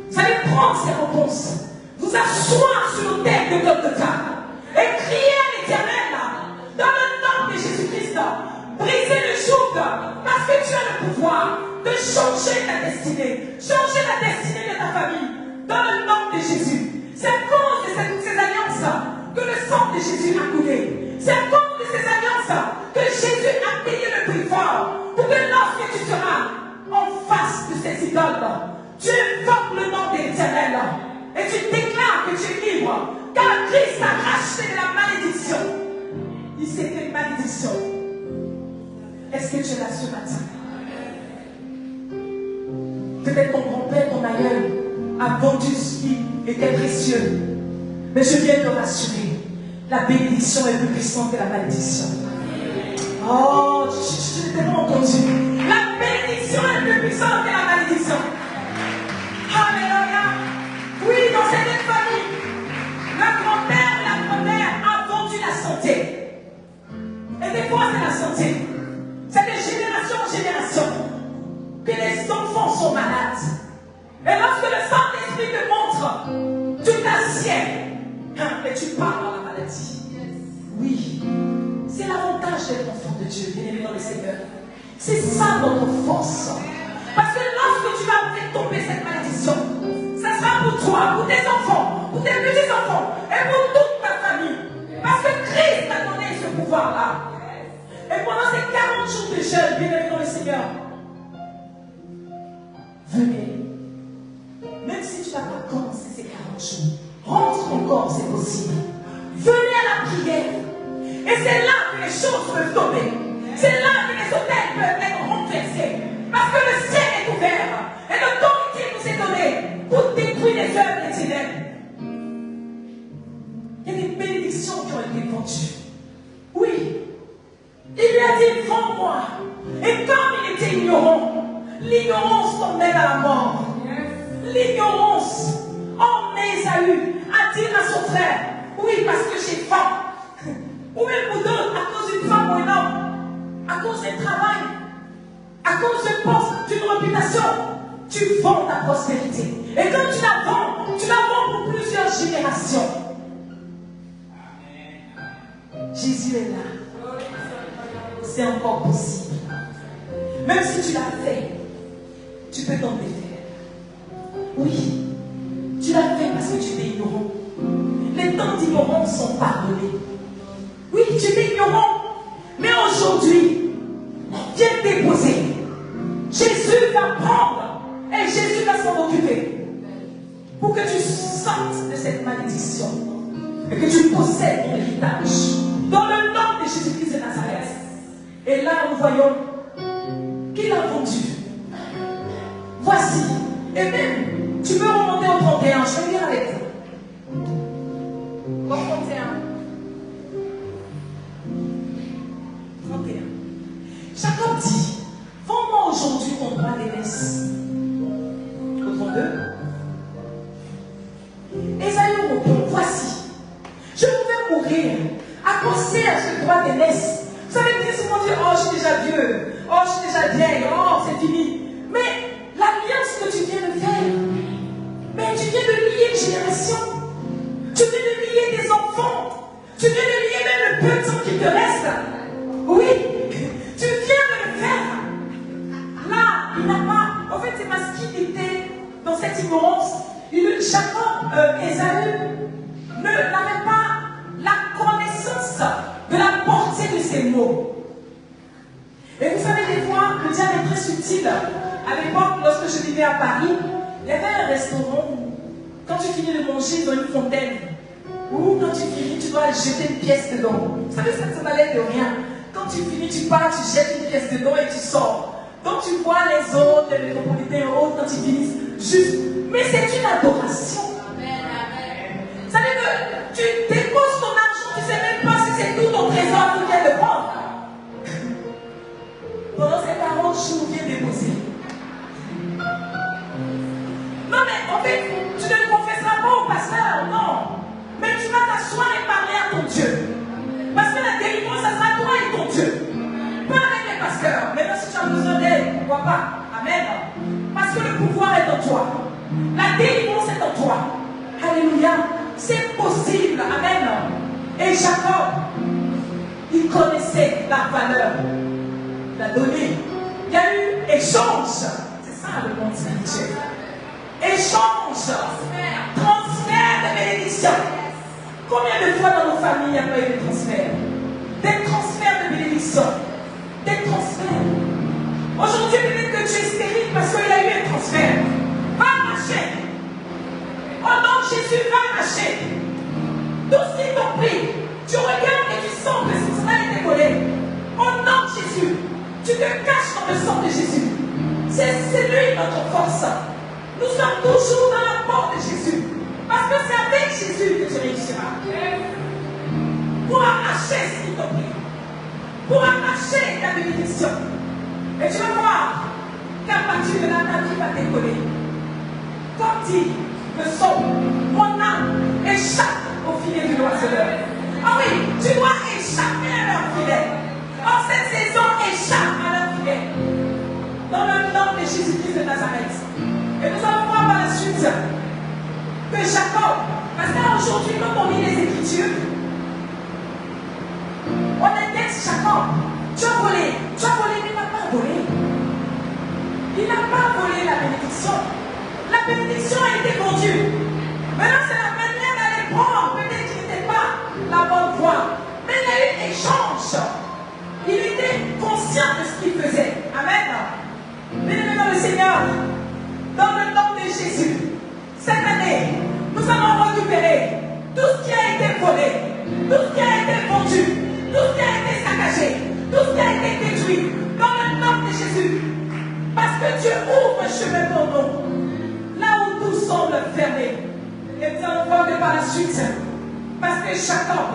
vous allez prendre ces réponses, vous asseoir sur l'autel de Golgotha et crier à l'Éternel dans le nom de Jésus-Christ. Briser le joug parce que tu as le pouvoir de changer ta destinée, changer la destinée de ta famille dans le nom de Jésus. C'est à cause de ces alliances que le sang de Jésus a coulé. C'est à cause de ces alliances que Jésus a payé le prix fort pour que lorsque tu seras en face de ces idoles, tu invoques le nom de l'Éternel et tu déclares que tu es libre car Christ a racheté de la malédiction. Il s'est fait malédiction. Est-ce que tu es là ce matin? Peut-être ton grand-père, ton aïeul a vendu ce qui était précieux. Mais je viens te rassurer, la bénédiction est plus puissante que la malédiction. Oh, je t'ai tellement entendu. La bénédiction est plus puissante que la malédiction. Alléluia. Oui, dans cette famille, le grand-père et la grand-mère ont vendu la santé. foi, c'est la santé. C'est de génération en génération que les enfants sont malades. Et lorsque le Saint-Esprit te montre, tu t'assieds et tu parles dans la maladie. Oui, c'est l'avantage d'être enfant de Dieu, bien aimé dans le Seigneur. C'est ça notre force. Parce que lorsque tu vas faire tomber cette malédiction, ça sera pour toi, pour tes enfants, pour tes petits-enfants et pour toute ta famille. Parce que Christ t'a donné ce pouvoir-là. Et pendant ces 40 jours de jeûne, bien aimé dans le Seigneur, venez. Même si tu n'as pas commencé ces 40 jours, rentre encore, c'est possible. Venez à la prière. Et c'est là que les choses peuvent tomber. C'est là que les hôtels peuvent être renversés. Parce que le ciel est ouvert. Et l'autorité nous est donnée pour détruire les œuvres des ténèbres. Il y a des bénédictions qui ont été vendues. Oui. Il lui a dit, vends-moi. Et comme il était ignorant, l'ignorance t'emmène à la mort. L'ignorance emmène Ésaü à dire à son frère, oui, parce que j'ai faim. Ou même pour d'autres, à cause d'une femme ou un homme, à cause d'un travail, à cause d'un poste, d'une réputation, tu vends ta prospérité. Et quand tu la vends pour plusieurs générations. Jésus est là. C'est encore possible. Même si tu l'as fait, tu peux t'en défaire. Oui, tu l'as fait parce que tu étais ignorant. Les temps d'ignorance sont pardonnés. Oui, tu étais ignorant. Mais aujourd'hui, viens te déposer. Jésus va prendre et Jésus va s'en occuper. Pour que tu sortes de cette malédiction et que tu possèdes ton héritage. Dans le nom de Jésus-Christ de Nazareth. Et là, nous voyons qu'il a vendu. Voici. Et même, tu peux remonter au 31. Je vais lire avec toi. Au 31. 31. Jacob dit, vends-moi aujourd'hui ton droit d'aînesse. Au 32. Ésaü répond, voici, je pouvais mourir à penser à ce droit d'aînesse. Vous savez, bien souvent dire, oh, je suis déjà vieux, oh, je suis déjà vieille, oh, c'est fini. Mais l'alliance que tu viens de faire, mais tu viens de lier une génération, tu viens de lier des enfants, tu viens de lier même le peu de temps qui te reste. Oui, tu viens de le faire. Là, il n'a pas, en fait, c'est parce qu'il était dans cette ignorance. Jacob, Ésaü, n'avait pas la connaissance de la portée de ces mots. Et vous savez, des fois, le diable est très subtil. À l'époque, lorsque je vivais à Paris, il y avait un restaurant où, quand tu finis de manger, ils ont une fontaine. Ou quand tu finis, tu dois jeter une pièce dedans. Vous savez, ça ne valait de rien. Quand tu finis, tu pars, tu jettes une pièce dedans et tu sors. Donc tu vois les autres, les métropolitains et autres, quand ils finissent, juste. Mais c'est une adoration. Ça veut dire que tu déposes ton argent, tu ne sais même pas si c'est tout ton trésor qui vient de prendre. Pendant ces 40 jours, viens déposer. Non, mais en fait, tu ne le confesseras pas au pasteur, non. Mais tu vas t'asseoir et parler à ton Dieu. Parce que la délivrance, ça sera toi et ton Dieu. Pas avec les pasteurs. Maintenant, si tu as besoin d'aide, pourquoi pas? Amen. Parce que le pouvoir est en toi. La délivrance est en toi. Alléluia. C'est possible. Amen. Et Jacob, il connaissait la valeur. Il a donné. Il y a eu échange. C'est ça le monde spirituel. Échange. Transfert de bénédiction. Combien de fois dans nos familles il n'y a pas eu de transfert? Des transferts de bénédiction. Des transferts. Aujourd'hui, peut-être que tu es stérile parce qu'il y a eu un transfert. Va marcher. Au nom de Jésus, va marcher. D'aussi ton prix. Tu regardes et tu sens que ça a été collé. Au nom de Jésus, tu te caches dans le sang de Jésus. C'est lui notre force. Nous sommes toujours dans la porte de Jésus. Parce que c'est avec Jésus que tu réussiras. Pour arracher ce qu'il t'a pris. Pour arracher ta bénédiction. Et tu vas voir qu'à partir de là, ta vie va décoller. Comme dit le psaume, mon âme échappe au filet du oiseleur. Ah oui, tu dois échapper à leur filet. Oh de Nazareth. Et nous allons voir par la suite que Jacob, parce qu'aujourd'hui, quand on lit les Écritures, on indexe Jacob. Tu as volé, mais il n'a pas volé. Il n'a pas volé la bénédiction. La bénédiction a été vendue. Maintenant, c'est la manière d'aller prendre. Peut-être qu'il n'était pas la bonne voie. Mais il y a eu un échange. Il était conscient de ce qu'il faisait. Amen. Bien-aimés dans le Seigneur, dans le nom de Jésus, cette année, nous allons récupérer tout ce qui a été volé, tout ce qui a été vendu, tout ce qui a été saccagé, tout ce qui a été détruit, dans le nom de Jésus. Parce que Dieu ouvre un chemin pour nous, là où tout semble fermé. Et nous allons voir que par la suite, parce que Jacob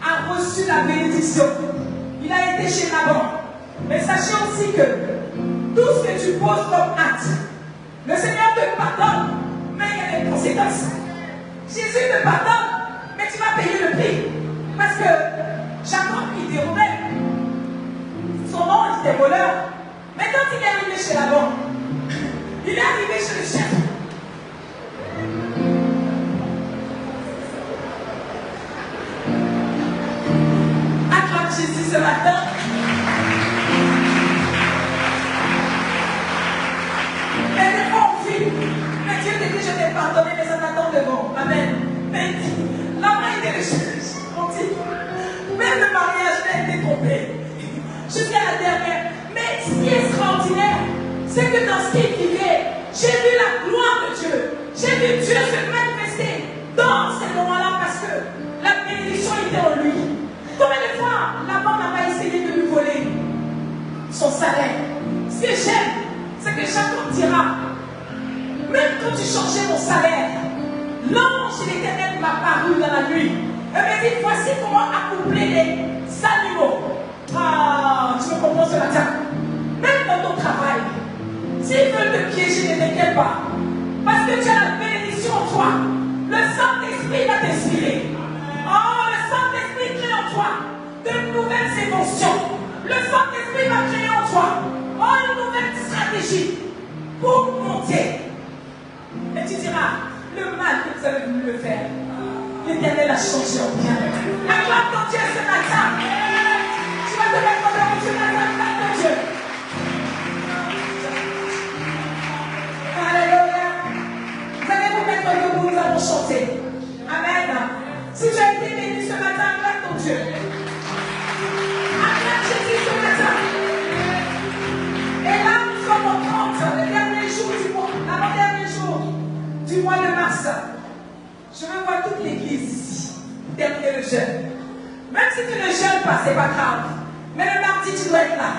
a reçu la bénédiction, il a été chez Laban. Mais sachez aussi que tout ce que tu poses comme acte, le Seigneur te pardonne, mais il y a des conséquences. Jésus te pardonne, mais tu vas payer le prix. Parce que Jacob, il déroulait. Son nom, il était voleur. Mais quand il est arrivé chez Laban, il est arrivé chez le chef. Acclame Jésus ce matin. Mais des fois on vit. Mais Dieu te dit, je t'ai pardonné, mais ça t'attend devant. Amen. Mais là-bas, il était le chef. On dit, même le mariage a été trompé. Jusqu'à la dernière. Mais ce qui est extraordinaire, c'est que dans ce qu'il vivait, j'ai vu la gloire de Dieu. J'ai vu Dieu se manifester dans ces moments-là parce que la bénédiction était en lui. Combien de fois Laban n'a pas essayé de lui voler son salaire? Ce que j'aime, c'est que Jacob dira, même quand tu changeais mon salaire, l'ange de l'Éternel m'a paru dans la nuit. Et m'a dit, voici comment accoupler les animaux. Ah, tu me comprends ce matin? Même dans ton travail, s'ils veulent te piéger, ne t'inquiète pas. Parce que tu as la bénédiction en toi. Le Saint-Esprit va t'inspirer. Oh, le Saint-Esprit crée en toi de nouvelles émotions. Le Saint-Esprit va créer en toi une nouvelle stratégie pour monter. Et tu diras, le mal que vous avez voulu me faire, l'Éternel a changé en bien. Acclame ton Dieu ce matin. Tu vas te mettre devant Dieu, acclame ton Dieu. Alléluia. Vous allez vous mettre debout, nous allons chanter. Amen. Si tu as été béni ce matin, acclame ton Dieu. Acclame Jésus ce matin. Et là, nous sommes au 30, le dernier jour du mois, l'avant-dernier jour du mois de mars. Je veux voir toute l'église ici, terminer le jeûne. Même si tu ne jeûnes pas, ce n'est pas grave. Mais le mardi, tu dois être là.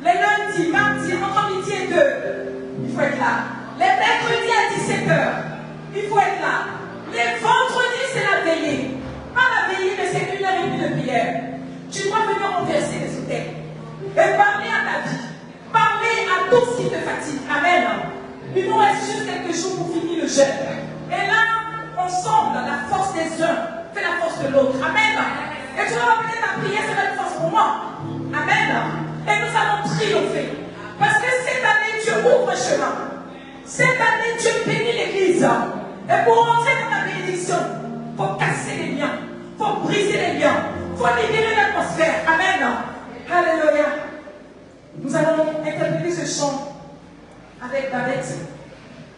Les lundis, mardi, entre midi et 2, il faut être là. Les mercredis à 17h, il faut être là. Les vendredis, c'est la veillée. Pas la veillée, mais c'est 1h30 de prière. Tu dois venir renverser les hôtels. Et parler à ta vie. Parler à tout ce qui te fatigue. Amen. Il nous reste juste quelques jours pour finir le jeûne. Et là, ensemble, la force des uns fait la force de l'autre. Amen. Et tu vas peut-être à prier, c'est une force pour moi. Amen. Et nous allons triompher. Parce que cette année, Dieu ouvre un chemin. Cette année, Dieu bénit l'église. Et pour entrer dans la bénédiction, il faut casser les liens. Il faut briser les liens. Il faut libérer l'atmosphère. Amen. Alléluia. Nous allons interpréter ce chant avec Babette.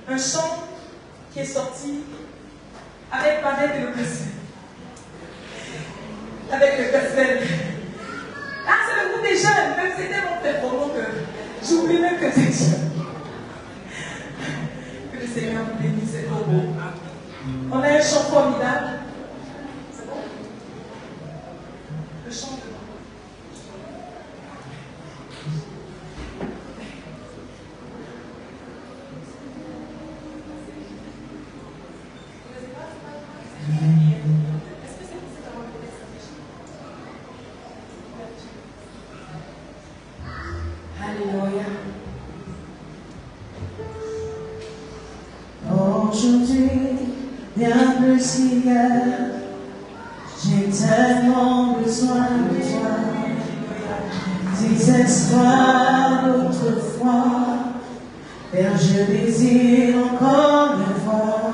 Un chant qui est sorti avec Babette et le gospel. Avec le gospel. Ah, c'est le groupe des jeunes. Même c'était mon frère pendant que j'oublie même que c'est jeune. Que le Seigneur nous bénisse, c'est trop beau. On a un chant formidable. C'est bon? Le chant de Alléluia. Aujourd'hui, bien plus qu'hier, j'ai tellement besoin de toi. Tes espoirs autrefois Père, je désire encore le voir,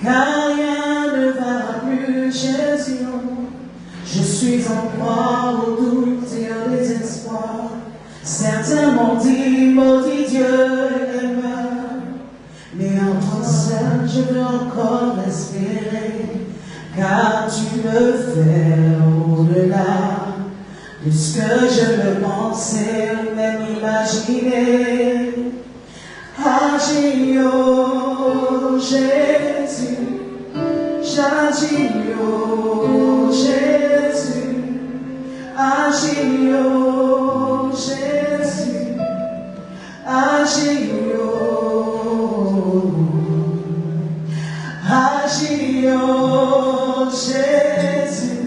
car rien ne va plus, Jésus. Je suis en proie au doute et au désespoir. Certains m'ont dit, maudit Dieu est mort. Mais en toi seul, je veux encore espérer, car tu me fais au-delà de ce que je me pensais ou même imaginé. Agis, oh Jésus, j'agis, oh Jésus, agis, oh Jésus, agis, oh, agis, oh Jésus,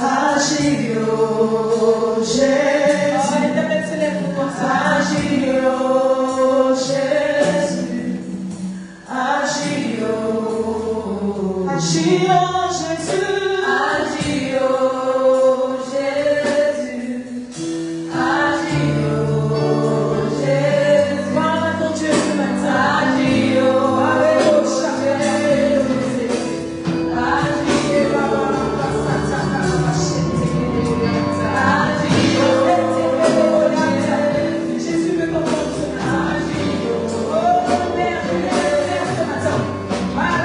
agis, oh Jésus, agis, oh Jésus, agis, oh, agis, oh Jésus, agis, oh Jésus, agis, oh Jésus. Parle à ton Dieu ce matin. Agis, oh, Alléluia. Jésus veut qu'on compte ce matin. Oh Père, ce matin. C'est encore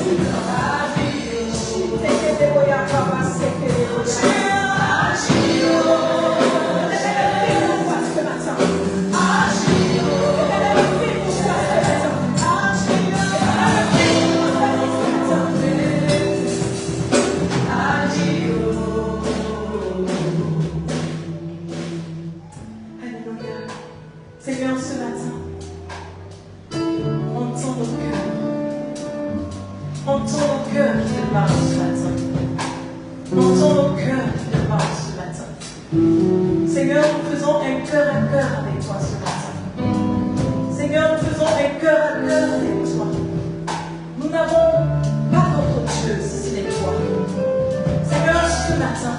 possible. Alléluia. Seigneur, ce matin, entends nos cœurs. Entends nos cœurs qui te parlent ce matin. Entends nos cœurs qui te parlent ce matin. Seigneur, nous faisons un cœur à cœur avec toi ce matin. Seigneur, nous faisons un cœur à cœur avec toi. Nous n'avons pas d'autre Dieu si ce n'est toi. Seigneur, ce matin,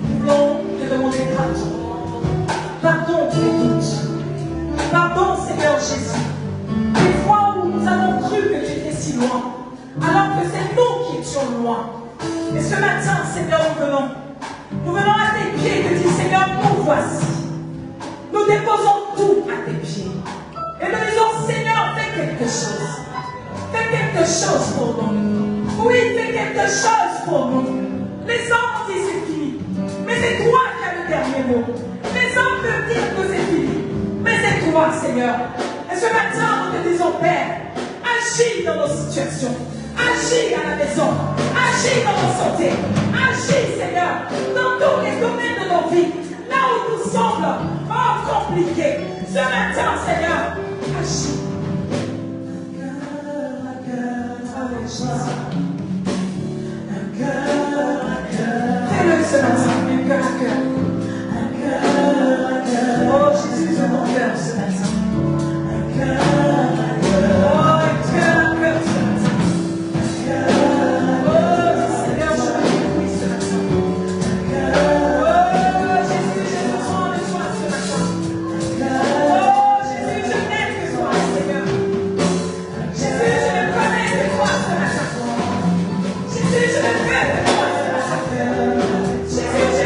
nous voulons te demander pardon. Pardon pour les doutes. Pardon, Seigneur Jésus. Des fois où nous avons cru que tu étais si loin, alors que c'est nous qui étions loin. Et ce matin, Seigneur, nous venons à tes pieds et te disons, Seigneur, nous voici. Nous déposons tout à tes pieds. Et nous disons, Seigneur, fais quelque chose. Fais quelque chose pour nous. Oui, fais quelque chose pour nous. Les hommes disent c'est fini. Mais c'est toi qui as le dernier mot. Les hommes peuvent dire que c'est fini. Mais c'est toi, Seigneur. Et ce matin, nous te disons, Père, agis dans nos situations. Agis à la maison. Agis dans nos santé. Agis, Seigneur, dans tous les domaines de nos vies. Là où nous semble compliqué. Ce matin, Seigneur, agis. Fais-le ce matin, un cœur à cœur. Oh Jésus, de mon cœur ce matin. Oh, un cœur à cœur ce matin. Oh Seigneur, je me réjouis ce matin. Oh Jésus, j'ai besoin de toi ce matin. Oh Jésus, je n'aime que toi, Seigneur. Jésus, je ne connais que toi ce matin. Jésus, je ne veux que toi ce matin. Jésus,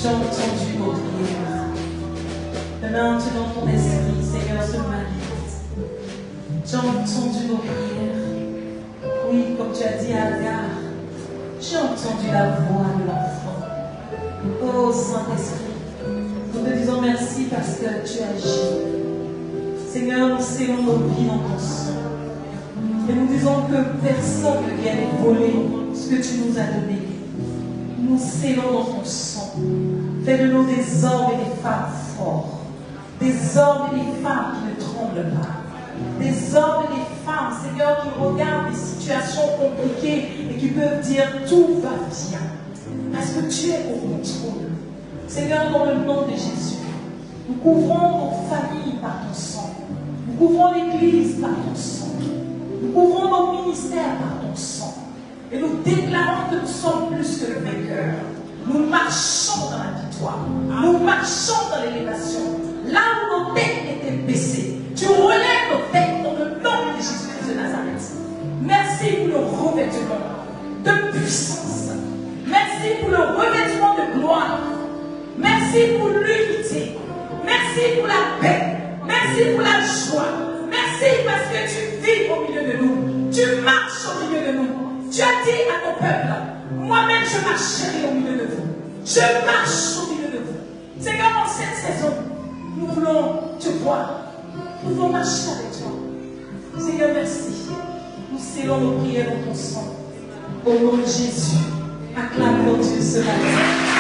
Tu as entendu nos prières. Maintenant, ton esprit, Seigneur, se manifeste. Tu as entendu nos prières. Oui, comme tu as dit à Agar, j'ai entendu la voix de l'enfant. Oh Saint-Esprit, nous te disons merci parce que tu agis. Seigneur, nous scellons nos vies dans ton sang. Et nous disons que personne ne vienne voler ce que tu nous as donné. Nous scellons dans ton sang. Fais de nous des hommes et des femmes forts. Des hommes et des femmes qui ne tremblent pas. Des hommes et des femmes, Seigneur, qui regardent des situations compliquées et qui peuvent dire tout va bien. Parce que tu es au contrôle. Seigneur, dans le nom de Jésus, nous couvrons nos familles par ton sang. Nous couvrons l'Église par ton sang. Nous couvrons nos ministères par ton sang. Et nous déclarons que nous sommes plus que le vainqueur. Nous marchons dans la victoire. Nous marchons dans l'élévation. Là où nos têtes étaient baissées, tu relèves nos têtes dans le nom de Jésus-Christ de Nazareth. Merci pour le revêtement de puissance. Merci pour le revêtement de gloire. Merci pour l'unité. Merci pour la paix. Merci pour la joie. Merci parce que tu vis au milieu de nous. Tu marches au milieu de nous. Tu as dit à ton peuple, moi-même je marcherai au milieu de vous. Je marche au milieu de vous. Seigneur, dans cette saison, nous voulons te voir. Nous voulons marcher avec toi. Seigneur, merci. Nous scellons nos prières dans ton sang. Au nom de Jésus, acclame notre Dieu ce matin.